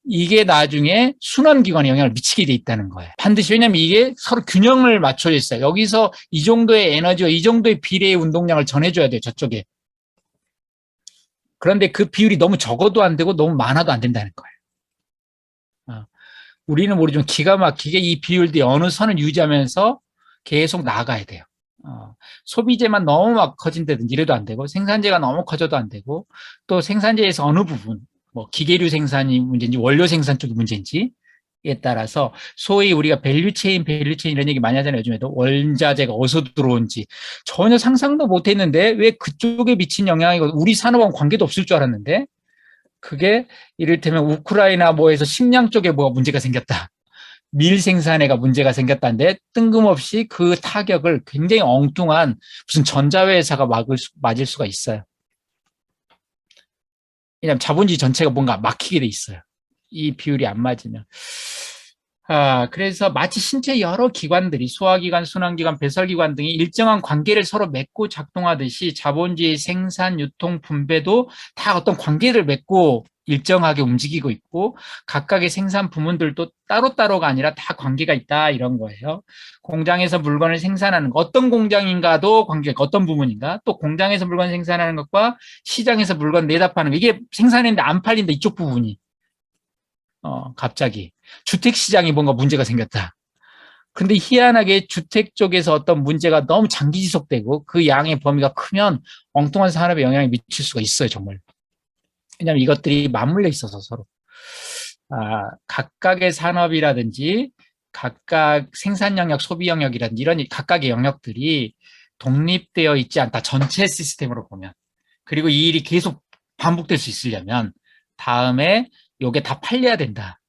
S1: 이게 나중에 순환기관에 영향을 미치게 돼 있다는 거예요. 반드시. 왜냐하면 이게 서로 균형을 맞춰져 있어요. 여기서 이 정도의 에너지와 이 정도의 비례의 운동량을 전해줘야 돼요. 저쪽에. 그런데 그 비율이 너무 적어도 안 되고 너무 많아도 안 된다는 거예요. 우리는 모르지만 기가 막히게 이 비율들이 어느 선을 유지하면서 계속 나아가야 돼요. 소비재만 너무 막 커진다든지 이래도 안 되고 생산재가 너무 커져도 안 되고 또 생산재에서 어느 부분 뭐 기계류 생산이 문제인지 원료 생산 쪽이 문제인지에 따라서 소위 우리가 밸류체인 이런 얘기 많이 하잖아요. 요즘에도 원자재가 어디서 들어온지 전혀 상상도 못했는데 왜 그쪽에 미친 영향이 우리 산업하고 관계도 없을 줄 알았는데 그게 이를테면 우크라이나 뭐에서 식량 쪽에 뭐가 문제가 생겼다. 밀 생산에가 문제가 생겼다는데 뜬금없이 그 타격을 굉장히 엉뚱한 무슨 전자회사가 맞을 수가 있어요. 왜냐하면 자본주의 전체가 뭔가 막히게 돼 있어요. 이 비율이 안 맞으면. 그래서 마치 신체 여러 기관들이 소화기관, 순환기관, 배설기관 등이 일정한 관계를 서로 맺고 작동하듯이 자본주의 생산, 유통, 분배도 다 어떤 관계를 맺고 일정하게 움직이고 있고 각각의 생산 부문들도 따로따로가 아니라 다 관계가 있다 이런 거예요. 공장에서 물건을 생산하는 것, 어떤 공장인가도 관계가 어떤 부문인가, 또 공장에서 물건 생산하는 것과 시장에서 물건 내다 파는 거, 이게 생산했는데 안 팔린다 이쪽 부분이 갑자기 주택시장이 뭔가 문제가 생겼다. 근데 희한하게 주택 쪽에서 어떤 문제가 너무 장기 지속되고 그 양의 범위가 크면 엉뚱한 산업에 영향을 미칠 수가 있어요, 정말. 왜냐하면 이것들이 맞물려 있어서 서로. 각각의 산업이라든지 각각 생산 영역, 소비 영역이라든지 이런 각각의 영역들이 독립되어 있지 않다. 전체 시스템으로 보면. 그리고 이 일이 계속 반복될 수 있으려면 다음에 요게 다 팔려야 된다.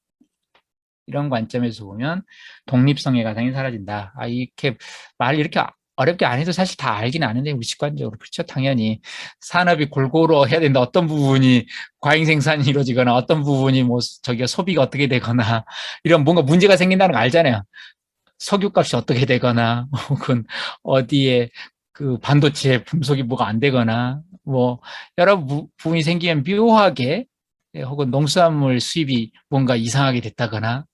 S1: 이런 관점에서 보면 독립성의 가상이 사라진다. 이렇게 말 이렇게 어렵게 안 해도 사실 다 알긴 아는데 우리 직관적으로 그렇죠. 당연히 산업이 골고루 해야 된다. 어떤 부분이 과잉 생산이 이루어지거나 어떤 부분이 뭐 저기가 소비가 어떻게 되거나 이런 뭔가 문제가 생긴다는 거 알잖아요. 석유값이 어떻게 되거나 혹은 어디에 그 반도체 분석이 뭐가 안 되거나 뭐 여러 부분이 생기면 묘하게 혹은 농수산물 수입이 뭔가 이상하게 됐다거나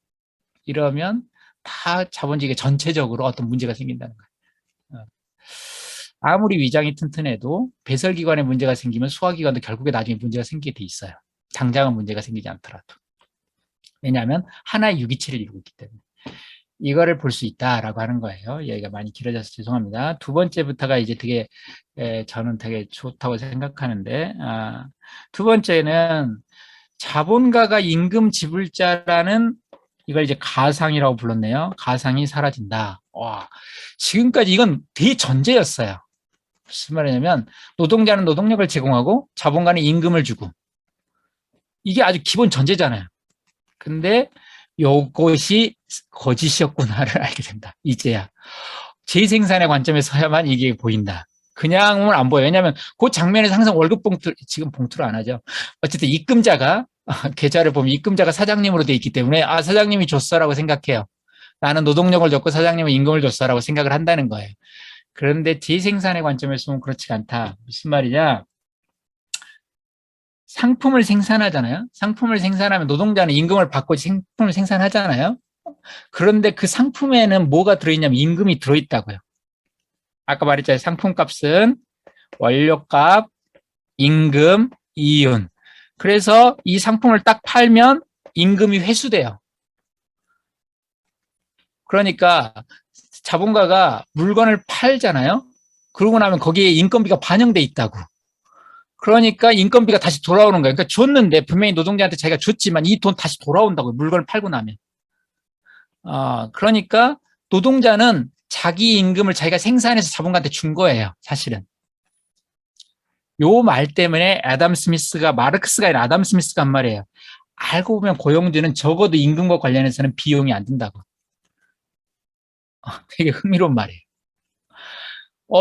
S1: 이러면 다 자본주의가 전체적으로 어떤 문제가 생긴다는 거예요. 아무리 위장이 튼튼해도 배설기관에 문제가 생기면 소화기관도 결국에 나중에 문제가 생기게 돼 있어요. 당장은 문제가 생기지 않더라도. 왜냐하면 하나의 유기체를 이루고 있기 때문에. 이거를 볼 수 있다라고 하는 거예요. 얘기가 많이 길어져서 죄송합니다. 두 번째부터가 이제 되게 저는 되게 좋다고 생각하는데 두 번째는 자본가가 임금 지불자라는 이걸 이제 가상이라고 불렀네요. 가상이 사라진다. 와, 지금까지 이건 대전제였어요. 무슨 말이냐면 노동자는 노동력을 제공하고 자본가는 임금을 주고 이게 아주 기본 전제잖아요. 근데 요것이 거짓이었구나를 알게 된다. 이제야. 재생산의 관점에서야만 이게 보인다. 그냥은 안 보여요. 왜냐하면 그 장면에서 항상 월급 봉투, 지금 봉투를 안 하죠. 어쨌든 입금자가, 계좌를 보면 입금자가 사장님으로 돼 있기 때문에 사장님이 줬어라고 생각해요. 나는 노동력을 줬고 사장님은 임금을 줬어라고 생각을 한다는 거예요. 그런데 재생산의 관점에서 보면 그렇지 않다. 무슨 말이냐? 상품을 생산하잖아요. 상품을 생산하면 노동자는 임금을 받고 상품을 생산하잖아요. 그런데 그 상품에는 뭐가 들어있냐면 임금이 들어있다고요. 아까 말했잖아요. 상품값은 원료값, 임금, 이윤. 그래서 이 상품을 딱 팔면 임금이 회수돼요. 그러니까 자본가가 물건을 팔잖아요. 그러고 나면 거기에 인건비가 반영돼 있다고. 그러니까 인건비가 다시 돌아오는 거예요. 그러니까 줬는데 분명히 노동자한테 자기가 줬지만 이 돈 다시 돌아온다고요. 물건을 팔고 나면. 그러니까 노동자는 자기 임금을 자기가 생산해서 자본가한테 준 거예요. 사실은. 요 말 때문에 애덤 스미스가 마르크스가 아니라 애덤 스미스가 한 말이에요. 알고 보면 고용주는 적어도 임금과 관련해서는 비용이 안 든다고. 되게 흥미로운 말이에요.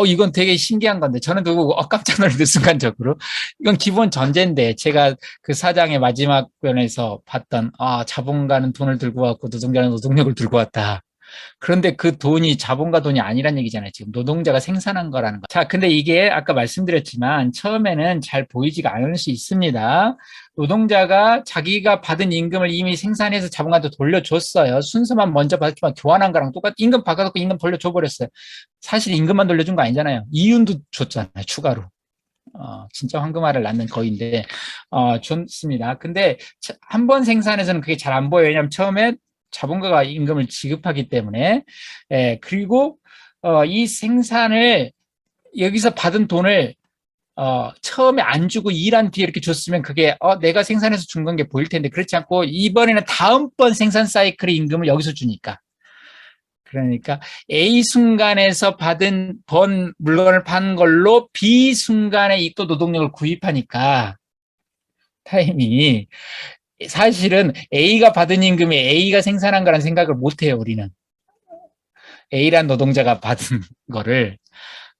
S1: 이건 되게 신기한 건데 저는 그거 깜짝 놀랐는데 순간적으로 이건 기본 전제인데 제가 그 사장의 마지막 편에서 봤던 자본가는 돈을 들고 왔고 노동자는 노동력을 들고 왔다. 그런데 그 돈이 자본가 돈이 아니란 얘기잖아요. 지금 노동자가 생산한 거라는 거. 자, 근데 이게 아까 말씀드렸지만 처음에는 잘 보이지가 않을 수 있습니다. 노동자가 자기가 받은 임금을 이미 생산해서 자본가한테 돌려줬어요. 순서만 먼저 받지만 교환한 거랑 똑같, 임금 받아놓고 임금 돌려줘 버렸어요. 사실 임금만 돌려준 거 아니잖아요. 이윤도 줬잖아요. 추가로. 진짜 황금알을 낳는 거인데, 좋습니다. 근데 한 번 생산해서는 그게 잘 안 보여요. 왜냐하면 처음에 자본가가 임금을 지급하기 때문에, 그리고, 이 생산을, 여기서 받은 돈을, 처음에 안 주고 일한 뒤에 이렇게 줬으면 그게, 내가 생산해서 준 건 게 보일 텐데, 그렇지 않고, 이번에는 다음번 생산 사이클의 임금을 여기서 주니까. 그러니까 A 순간에서 번 물건을 판 걸로 B 순간에 또 노동력을 구입하니까 타임이 사실은 A가 받은 임금이 A가 생산한 거란 생각을 못 해요, 우리는. A란 노동자가 받은 거를.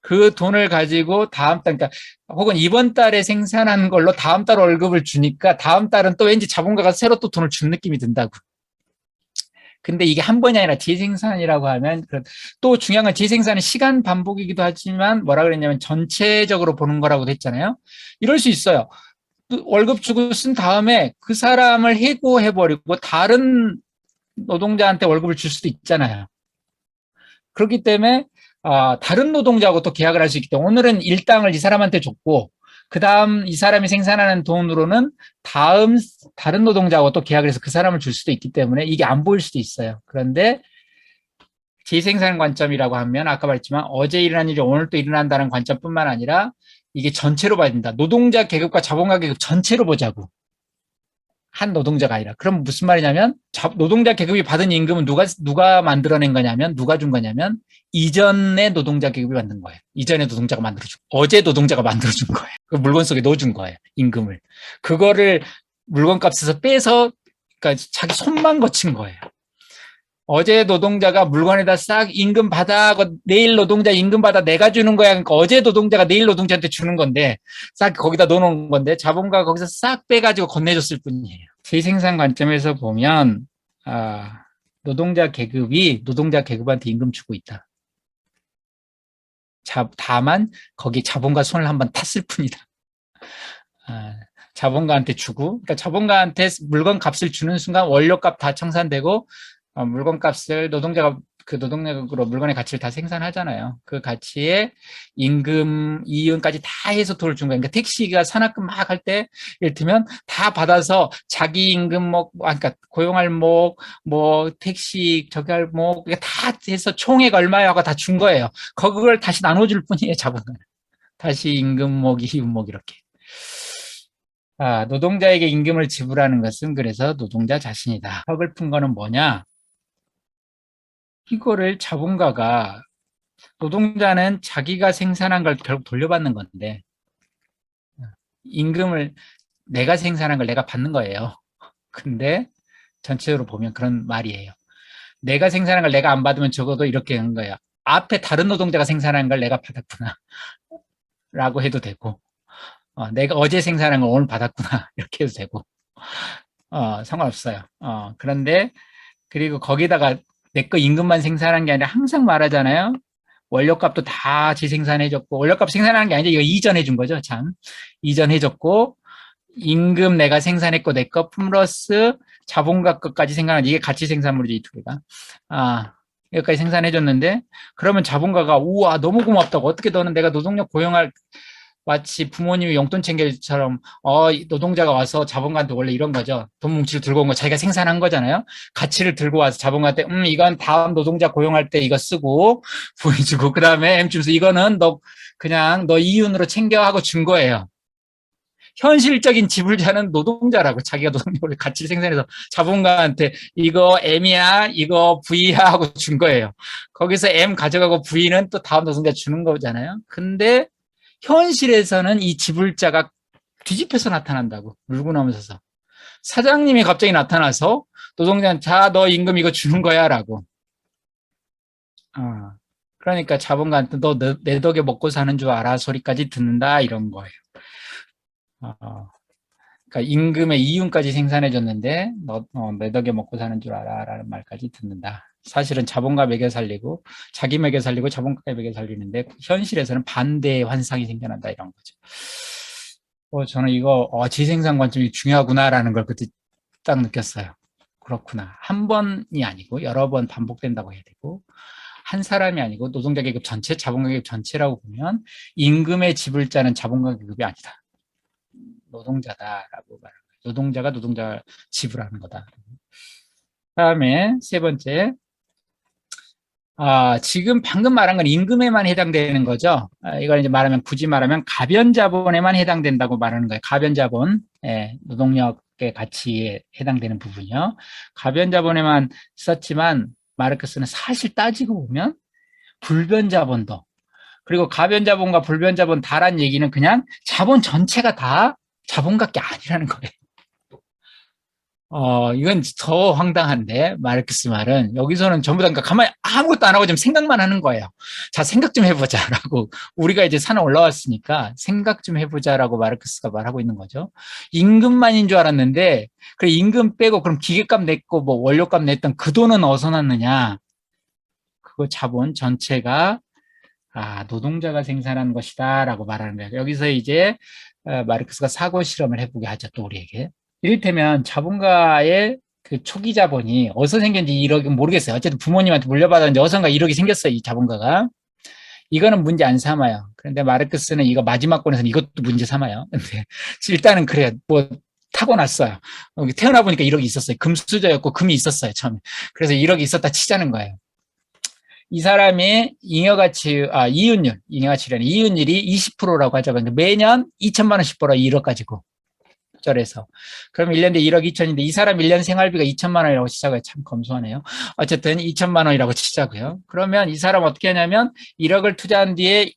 S1: 그 돈을 가지고 다음 달, 그러니까 혹은 이번 달에 생산한 걸로 다음 달 월급을 주니까 다음 달은 또 왠지 자본가가 새로 또 돈을 준 느낌이 든다고. 근데 이게 한 번이 아니라 재생산이라고 하면 또 중요한 건 재생산은 시간 반복이기도 하지만 뭐라 그랬냐면 전체적으로 보는 거라고도 했잖아요. 이럴 수 있어요. 월급 주고 쓴 다음에 그 사람을 해고해버리고 다른 노동자한테 월급을 줄 수도 있잖아요. 그렇기 때문에 다른 노동자하고 또 계약을 할 수 있기 때문에 오늘은 일당을 이 사람한테 줬고 그 다음 이 사람이 생산하는 돈으로는 다른 노동자하고 또 계약을 해서 그 사람을 줄 수도 있기 때문에 이게 안 보일 수도 있어요. 그런데 재생산 관점이라고 하면 아까 말했지만 어제 일어난 일이 오늘 또 일어난다는 관점뿐만 아니라 이게 전체로 봐야 된다. 노동자 계급과 자본가 계급 전체로 보자고. 한 노동자가 아니라. 그럼 무슨 말이냐면 노동자 계급이 받은 임금은 누가 만들어낸 거냐면 누가 준 거냐면 이전의 노동자 계급이 만든 거예요. 이전의 노동자가 만들어준 어제 노동자가 만들어준 거예요. 그 물건 속에 넣어준 거예요. 임금을. 그거를 물건값에서 빼서 그러니까 자기 손만 거친 거예요. 어제 노동자가 물건에다 싹 임금 받아, 내일 노동자 임금 받아 내가 주는 거야. 그러니까 어제 노동자가 내일 노동자한테 주는 건데, 싹 거기다 넣어놓은 건데, 자본가가 거기서 싹 빼가지고 건네줬을 뿐이에요. 재생산 관점에서 보면, 노동자 계급이 노동자 계급한테 임금 주고 있다. 다만, 거기 자본가 손을 한번 탔을 뿐이다. 자본가한테 주고, 그러니까 자본가한테 물건 값을 주는 순간 원료값 다 청산되고, 물건값을 노동자가 그 노동력으로 물건의 가치를 다 생산하잖아요. 그 가치에 임금, 이윤까지 다 해서 돈을 준 거예요. 그러니까 택시가 산학금 막 할 때, 예를 들면 다 받아서 자기 임금목, 그러니까 고용할목, 뭐 택시 저기 할목, 다 해서 총액 얼마야 하고 다 준 거예요. 그걸 다시 나눠줄 뿐이에요, 자본은. 다시 임금목, 이윤목 이렇게. 노동자에게 임금을 지불하는 것은 그래서 노동자 자신이다. 서글픈 거는 뭐냐? 이거를 자본가가 노동자는 자기가 생산한 걸 결국 돌려받는 건데 임금을 내가 생산한 걸 내가 받는 거예요. 근데 전체적으로 보면 그런 말이에요. 내가 생산한 걸 내가 안 받으면 적어도 이렇게 하는 거야. 앞에 다른 노동자가 생산한 걸 내가 받았구나 라고 해도 되고 내가 어제 생산한 걸 오늘 받았구나 이렇게 해도 되고 상관없어요. 그런데 그리고 거기다가 내 거 임금만 생산한 게 아니라 항상 말하잖아요. 원료값도 다 재생산해줬고 원료값 생산하는 게 아니죠. 이거 이전해 준 거죠. 참 이전해 줬고 임금 내가 생산했고 내 거 플러스 자본가 것까지 생산한 이게 가치 생산물이지 이 두 개가. 여기까지 생산해 줬는데 그러면 자본가가 우와 너무 고맙다고 어떻게 너는 내가 노동력 고용할 마치 부모님이 용돈 챙겨처럼 노동자가 와서 자본가한테 원래 이런 거죠. 돈 뭉치를 들고 온 거 자기가 생산한 거잖아요. 가치를 들고 와서 자본가한테 이건 다음 노동자 고용할 때 이거 쓰고 보여주고 그다음에 주면서 이거는 너 그냥 너 이윤으로 챙겨 하고 준 거예요. 현실적인 지불자는 노동자라고 자기가 노동력을 가치를 생산해서 자본가한테 이거 M이야 이거 V야 하고 준 거예요. 거기서 M 가져가고 V는 또 다음 노동자 주는 거잖아요. 근데 현실에서는 이 지불자가 뒤집혀서 나타난다고 물고 나오면서 사장님이 갑자기 나타나서 노동자한테 자 너 임금 이거 주는 거야 라고 그러니까 자본가한테 너 내 덕에 먹고 사는 줄 알아 소리까지 듣는다 이런 거예요. 그러니까 임금의 이윤까지 생산해 줬는데 내 덕에 먹고 사는 줄 알아 라는 말까지 듣는다. 사실은 자본가 먹여 살리고 자기 먹여 살리고 자본가 먹여 살리는데 현실에서는 반대의 환상이 생겨난다 이런 거죠. 저는 이거 재생산 관점이 중요하구나라는 걸 그때 딱 느꼈어요. 그렇구나. 한 번이 아니고 여러 번 반복된다고 해야 되고 한 사람이 아니고 노동자 계급 전체, 자본가 계급 전체라고 보면 임금의 지불자는 자본가 계급이 아니다. 노동자다라고 말하는 거예요. 노동자가 노동자 지불하는 거다. 다음에 세 번째, 지금 방금 말한 건 임금에만 해당되는 거죠. 이걸 이제 굳이 말하면 가변자본에만 해당된다고 말하는 거예요. 가변자본, 노동력의 가치에 해당되는 부분이요. 가변자본에만 썼지만 마르크스는 사실 따지고 보면 불변자본도 그리고 가변자본과 불변자본 다란 얘기는 그냥 자본 전체가 다 자본값이 아니라는 거예요. 이건 더 황당한데, 마르크스 말은. 여기서는 전부 다, 그러니까 가만히 아무것도 안 하고 좀 생각만 하는 거예요. 자, 생각 좀 해보자라고. 우리가 이제 산에 올라왔으니까 생각 좀 해보자라고 마르크스가 말하고 있는 거죠. 임금만인 줄 알았는데, 그래, 임금 빼고 그럼 기계값 냈고, 뭐 원료값 냈던 그 돈은 어디서 났느냐? 그거 자본 전체가, 노동자가 생산한 것이다라고 말하는 거예요. 여기서 이제, 마르크스가 사고 실험을 해보게 하죠, 또 우리에게. 이를테면 자본가의 그 초기 자본이 어디서 생겼는지 1억은 모르겠어요. 어쨌든 부모님한테 물려받았는데 어선가 1억이 생겼어요, 이 자본가가. 이거는 문제 안 삼아요. 그런데 마르크스는 이거 마지막 권에서는 이것도 문제 삼아요. 근데 일단은 그래요. 뭐 타고났어요. 태어나 보니까 1억이 있었어요. 금수저였고 금이 있었어요, 처음에. 그래서 1억이 있었다 치자는 거예요. 이 사람의 이윤율이 20%라고 하죠. 그러니까 매년 2천만 원씩 벌어 1억 가지고. 절에서. 그럼 1년에 1억 2천인데 이 사람 1년 생활비가 2천만 원이라고 치자고요. 참 검소하네요. 어쨌든 2천만 원이라고 치자고요. 그러면 이 사람 어떻게 하냐면 1억을 투자한 뒤에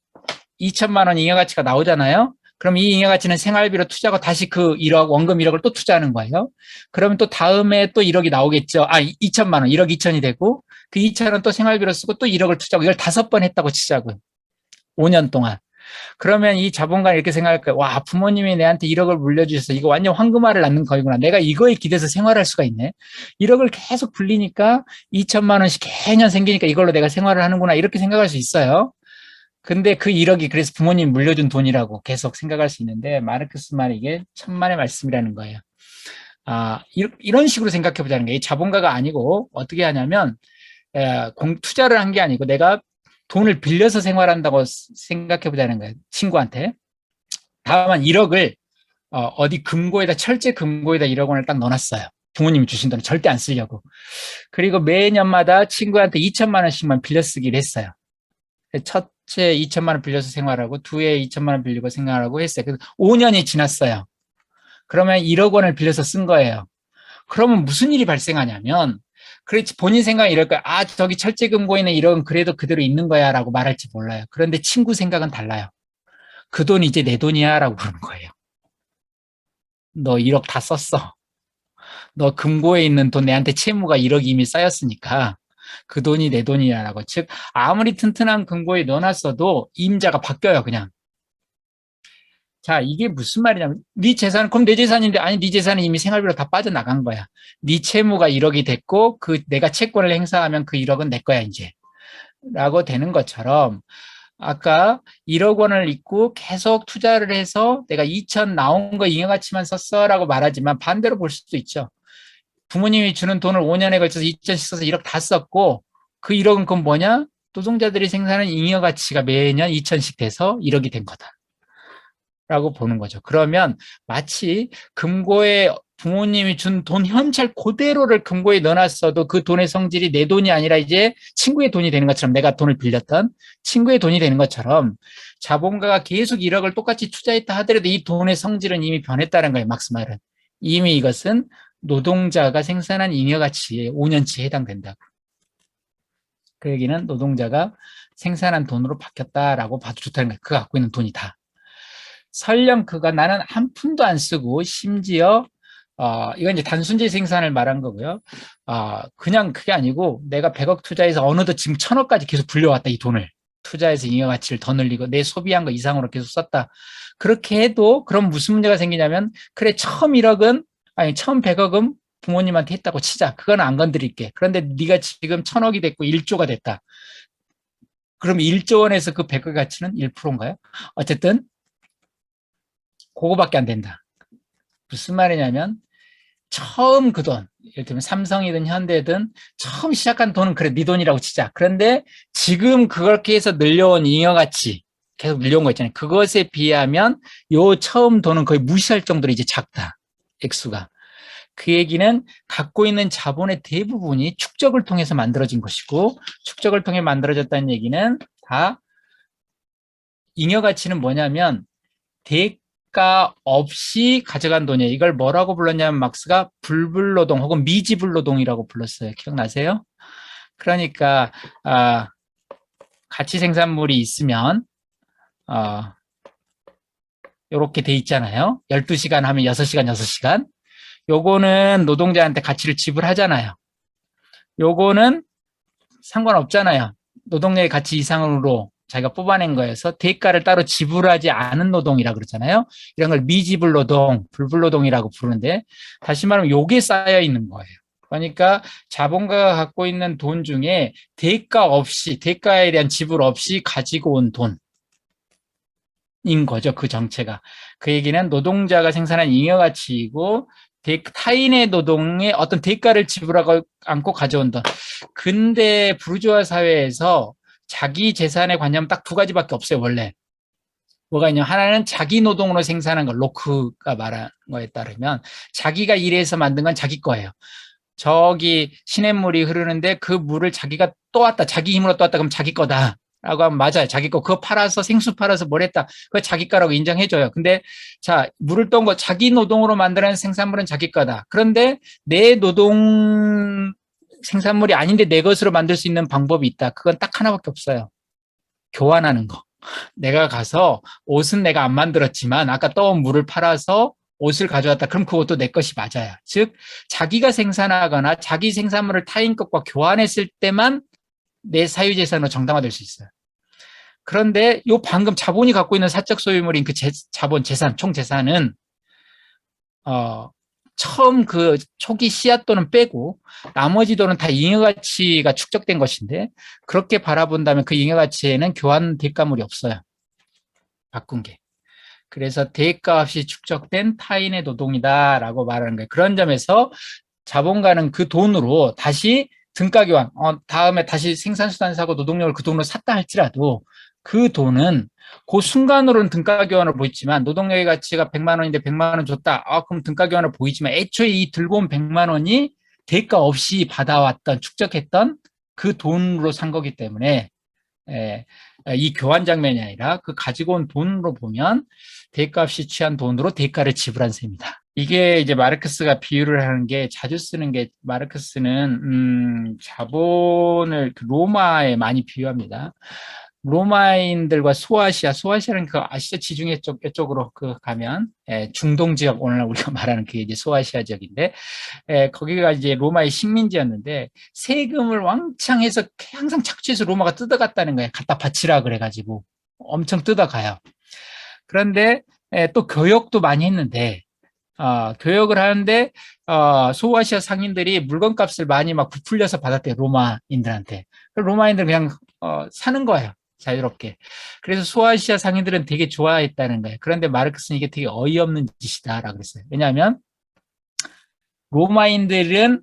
S1: 2천만 원 잉여가치가 나오잖아요. 그럼 이 잉여가치는 생활비로 투자하고 다시 그 1억, 원금 1억을 또 투자하는 거예요. 그러면 또 다음에 또 1억이 나오겠죠. 2천만 원, 1억 2천이 되고 그 2천은 또 생활비로 쓰고 또 1억을 투자하고 이걸 5번 했다고 치자고요. 5년 동안. 그러면 이 자본가는 이렇게 생각할 거예요. 와, 부모님이 내한테 1억을 물려주셔서 이거 완전 황금알을 낳는 거이구나. 내가 이거에 기대서 생활할 수가 있네. 1억을 계속 불리니까 2천만 원씩 매년 생기니까 이걸로 내가 생활을 하는구나. 이렇게 생각할 수 있어요. 근데 그 1억이 그래서 부모님 물려준 돈이라고 계속 생각할 수 있는데 마르크스 말 이게 천만의 말씀이라는 거예요. 이런 식으로 생각해 보자는 게 자본가가 아니고 어떻게 하냐면 투자를 한 게 아니고 내가 돈을 빌려서 생활한다고 생각해 보자는 거예요. 친구한테. 다만 1억을 어디 금고에다 철제 금고에다 1억 원을 딱 넣어놨어요. 부모님이 주신 돈을 절대 안 쓰려고. 그리고 매년마다 친구한테 2천만 원씩만 빌려 쓰기로 했어요. 첫째 2천만 원 빌려서 생활하고 두해 2천만 원 빌리고 생활하고 했어요. 그래서 5년이 지났어요. 그러면 1억 원을 빌려서 쓴 거예요. 그러면 무슨 일이 발생하냐면 그렇지 본인 생각은 이럴 거야. 저기 철제금고에는 1억은 그래도 그대로 있는 거야 라고 말할지 몰라요. 그런데 친구 생각은 달라요. 그 돈 이제 내 돈이야 라고 그러는 거예요. 너 1억 다 썼어. 너 금고에 있는 돈 내한테 채무가 1억이 이미 쌓였으니까 그 돈이 내 돈이야 라고. 즉 아무리 튼튼한 금고에 넣어놨어도 임자가 바뀌어요 그냥. 자, 이게 무슨 말이냐면 네 재산은 그럼 내 재산인데 아니 네 재산은 이미 생활비로 다 빠져나간 거야. 네 채무가 1억이 됐고 그 내가 채권을 행사하면 그 1억은 내 거야 이제. 라고 되는 것처럼 아까 1억 원을 잊고 계속 투자를 해서 내가 2천 나온 거 잉여가치만 썼어 라고 말하지만 반대로 볼 수도 있죠. 부모님이 주는 돈을 5년에 걸쳐서 2천씩 써서 1억 다 썼고 그 1억은 그건 뭐냐? 노동자들이 생산하는 잉여가치가 매년 2천씩 돼서 1억이 된 거다. 라고 보는 거죠. 그러면 마치 금고에 부모님이 준 돈 현찰 그대로를 금고에 넣어놨어도 그 돈의 성질이 내 돈이 아니라 이제 친구의 돈이 되는 것처럼 내가 돈을 빌렸던 친구의 돈이 되는 것처럼 자본가가 계속 1억을 똑같이 투자했다 하더라도 이 돈의 성질은 이미 변했다는 거예요. 막스 말은. 이미 이것은 노동자가 생산한 잉여가치에 5년치에 해당된다고. 그 얘기는 노동자가 생산한 돈으로 바뀌었다라고 봐도 좋다는 거예요. 그가 갖고 있는 돈이다. 설령 그가 나는 한 푼도 안 쓰고 심지어 이건 이제 단순재 생산을 말한 거고요. 그냥 그게 아니고 내가 100억 투자해서 어느덧 지금 1000억까지 계속 불려왔다 이 돈을. 투자해서 잉여가치를 더 늘리고 내 소비한 거 이상으로 계속 썼다. 그렇게 해도 그럼 무슨 문제가 생기냐면 그래 처음 1억은 처음 100억은 부모님한테 했다고 치자. 그건 안 건드릴게. 그런데 네가 지금 1000억이 됐고 1조가 됐다. 그럼 1조 원에서 그 100억 가치는 1%인가요? 어쨌든 그거밖에 안 된다. 무슨 말이냐면 처음 그 돈, 예를 들면 삼성이든 현대든 처음 시작한 돈은 그래 네 돈이라고 치자. 그런데 지금 그렇게 해서 늘려온 잉여가치 계속 늘려온 거 있잖아요. 그것에 비하면 요 처음 돈은 거의 무시할 정도로 이제 작다. 액수가. 그 얘기는 갖고 있는 자본의 대부분이 축적을 통해서 만들어진 것이고 축적을 통해 만들어졌다는 얘기는 다 잉여가치는 뭐냐면 대가 없이 가져간 돈이에요. 이걸 뭐라고 불렀냐면 막스가 불불노동 혹은 미지불노동이라고 불렀어요. 기억나세요? 그러니까 가치 생산물이 있으면 이렇게 돼 있잖아요. 12시간 하면 6시간, 6시간. 요거는 노동자한테 가치를 지불하잖아요. 요거는 상관없잖아요. 노동력의 가치 이상으로 자기가 뽑아낸 거여서 대가를 따로 지불하지 않은 노동이라 그러잖아요. 이런 걸 미지불 노동, 불불노동이라고 부르는데 다시 말하면 요게 쌓여 있는 거예요. 그러니까 자본가가 갖고 있는 돈 중에 대가 없이, 대가에 대한 지불 없이 가지고 온 돈인 거죠. 그 정체가. 그 얘기는 노동자가 생산한 잉여가치이고 타인의 노동에 어떤 대가를 지불하고 않고 가져온 돈. 근대 부르주아 사회에서 자기 재산의 관념은 딱 두 가지밖에 없어요, 원래. 뭐가 있냐? 하나는 자기 노동으로 생산한 거, 로크가 말한 거에 따르면 자기가 일해서 만든 건 자기 거예요. 저기 시냇물이 흐르는데 그 물을 자기가 떠왔다. 자기 힘으로 떠왔다. 그럼 자기 거다. 라고 하면 맞아요. 자기 거. 그거 팔아서 생수 팔아서 뭘 했다. 그거 자기 거라고 인정해줘요. 근데 자, 물을 떠온 거 자기 노동으로 만드는 생산물은 자기 거다. 그런데 내 노동 생산물이 아닌데 내 것으로 만들 수 있는 방법이 있다. 그건 딱 하나밖에 없어요. 교환하는 거. 내가 가서 옷은 내가 안 만들었지만 아까 떠온 물을 팔아서 옷을 가져왔다. 그럼 그것도 내 것이 맞아요. 즉 자기가 생산하거나 자기 생산물을 타인 것과 교환했을 때만 내 사유재산으로 정당화될 수 있어요. 그런데 요 방금 자본이 갖고 있는 사적 소유물인 그 자본, 재산, 총 재산은 처음 그 초기 씨앗 돈은 빼고 나머지 돈은 다 잉여가치가 축적된 것인데 그렇게 바라본다면 그 잉여가치에는 교환 대가물이 없어요. 바꾼 게. 그래서 대가 없이 축적된 타인의 노동이다라고 말하는 거예요. 그런 점에서 자본가는 그 돈으로 다시 등가 교환, 다음에 다시 생산수단 사고 노동력을 그 돈으로 샀다 할지라도 그 돈은 그 순간으로는 등가 교환을 보이지만 노동력의 가치가 100만 원인데 100만 원 줬다. 그럼 등가 교환을 보이지만 애초에 이 들고 온 100만 원이 대가 없이 받아왔던 축적했던 그 돈으로 산 거기 때문에 이 교환 장면이 아니라 그 가지고 온 돈으로 보면 대가없이 취한 돈으로 대가를 지불한 셈이다. 이게 이제 마르크스가 비유를 하는 게 자주 쓰는 게 마르크스는 자본을 로마에 많이 비유합니다. 로마인들과 소아시아는 그 아시아 지중해 쪽으로 그 가면 중동 지역 오늘 우리가 말하는 그게 이제 소아시아 지역인데 거기가 이제 로마의 식민지였는데 세금을 왕창 해서 항상 착취해서 로마가 뜯어갔다는 거예요. 갖다 바치라 그래가지고 엄청 뜯어가요. 그런데 또 교역도 많이 했는데 교역을 하는데 소아시아 상인들이 물건값을 많이 막 부풀려서 받았대요. 로마인들한테. 로마인들 그냥 사는 거예요. 자유롭게. 그래서 소아시아 상인들은 되게 좋아했다는 거예요. 그런데 마르크스는 이게 되게 어이없는 짓이다라고 그랬어요. 왜냐하면 로마인들은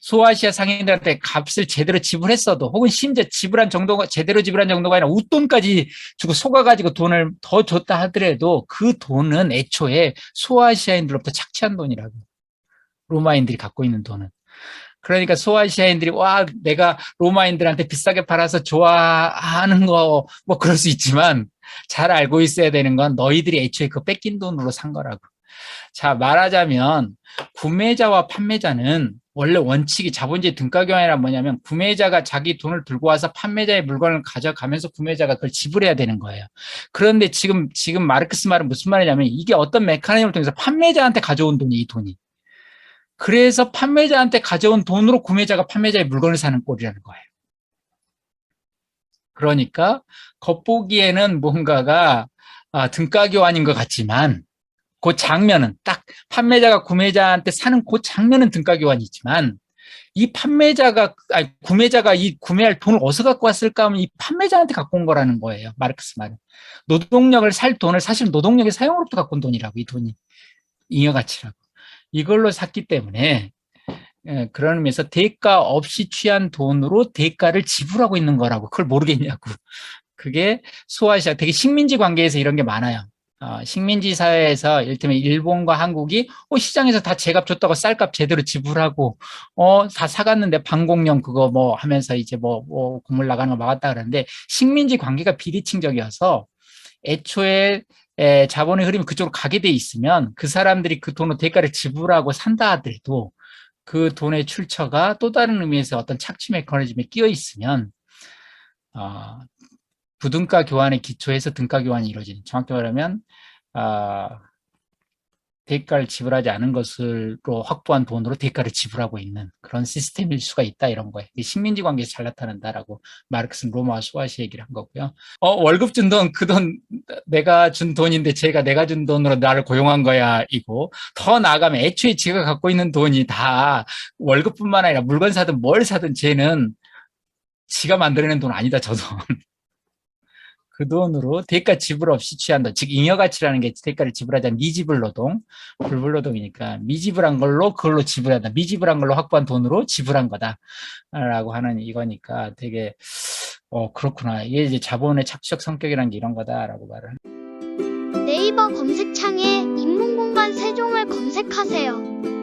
S1: 소아시아 상인들한테 값을 제대로 지불했어도 혹은 심지어 지불한 정도가 제대로 지불한 정도가 아니라 웃돈까지 주고 속아가지고 돈을 더 줬다 하더라도 그 돈은 애초에 소아시아인들로부터 착취한 돈이라고. 로마인들이 갖고 있는 돈은. 그러니까 소아시아인들이 와 내가 로마인들한테 비싸게 팔아서 좋아하는 거 뭐 그럴 수 있지만 잘 알고 있어야 되는 건 너희들이 애초에 그 뺏긴 돈으로 산 거라고. 자, 말하자면 구매자와 판매자는 원래 원칙이 자본주의 등가 경영이란 뭐냐면 구매자가 자기 돈을 들고 와서 판매자의 물건을 가져가면서 구매자가 그걸 지불해야 되는 거예요. 그런데 지금 마르크스 말은 무슨 말이냐면 이게 어떤 메커니즘을 통해서 판매자한테 가져온 돈이 이 돈이. 그래서 판매자한테 가져온 돈으로 구매자가 판매자의 물건을 사는 꼴이라는 거예요. 그러니까 겉보기에는 뭔가가 등가 교환인 것 같지만 그 장면은 딱 판매자가 구매자한테 사는 그 장면은 등가 교환이지만 이 구매자가 이 구매할 돈을 어디서 갖고 왔을까 하면 이 판매자한테 갖고 온 거라는 거예요. 마르크스 말은. 노동력을 살 돈을 사실 노동력의 사용으로부터 갖고 온 돈이라고 이 돈이. 잉여가치라고. 이걸로 샀기 때문에 그런 의미에서 대가 없이 취한 돈으로 대가를 지불하고 있는 거라고 그걸 모르겠냐고. 그게 소아시아 되게 식민지 관계에서 이런 게 많아요. 식민지 사회에서 이를테면 일본과 한국이 시장에서 다 제값 줬다고 쌀값 제대로 지불하고 다 사갔는데 방공령 그거 뭐 하면서 이제 뭐 국물 나가는 거 막았다 그러는데 식민지 관계가 비리칭적이어서 애초에 자본의 흐름이 그쪽으로 가게 돼 있으면 그 사람들이 그 돈으로 대가를 지불하고 산다 하더라도 그 돈의 출처가 또 다른 의미에서 어떤 착취 메커니즘에 끼어 있으면 부등가 교환의 기초에서 등가 교환이 이루어지는 정확히 말하면 대가를 지불하지 않은 것으로 확보한 돈으로 대가를 지불하고 있는 그런 시스템일 수가 있다 이런 거예요. 식민지 관계에서 잘 나타난다라고 마르크스는 로마와 소아시 얘기를 한 거고요. 월급 준 돈, 그 돈 내가 준 돈인데 제가 내가 준 돈으로 나를 고용한 거야 이고 더 나아가면 애초에 제가 갖고 있는 돈이 다 월급뿐만 아니라 물건 사든 뭘 사든 쟤는 지가 만들어낸 돈 아니다 저 돈. 그 돈으로 대가 지불 없이 취한다. 즉 잉여가치라는 게 대가를 지불하지 않은 미지불 노동, 불불노동이니까 미지불한 걸로 그걸로 지불한다. 미지불한 걸로 확보한 돈으로 지불한 거다라고 하는 이거니까 되게 그렇구나. 이게 이제 자본의 착취적 성격이라는 게 이런 거다라고 말을 하는.
S2: 네이버 검색창에 인문공간 세종을 검색하세요.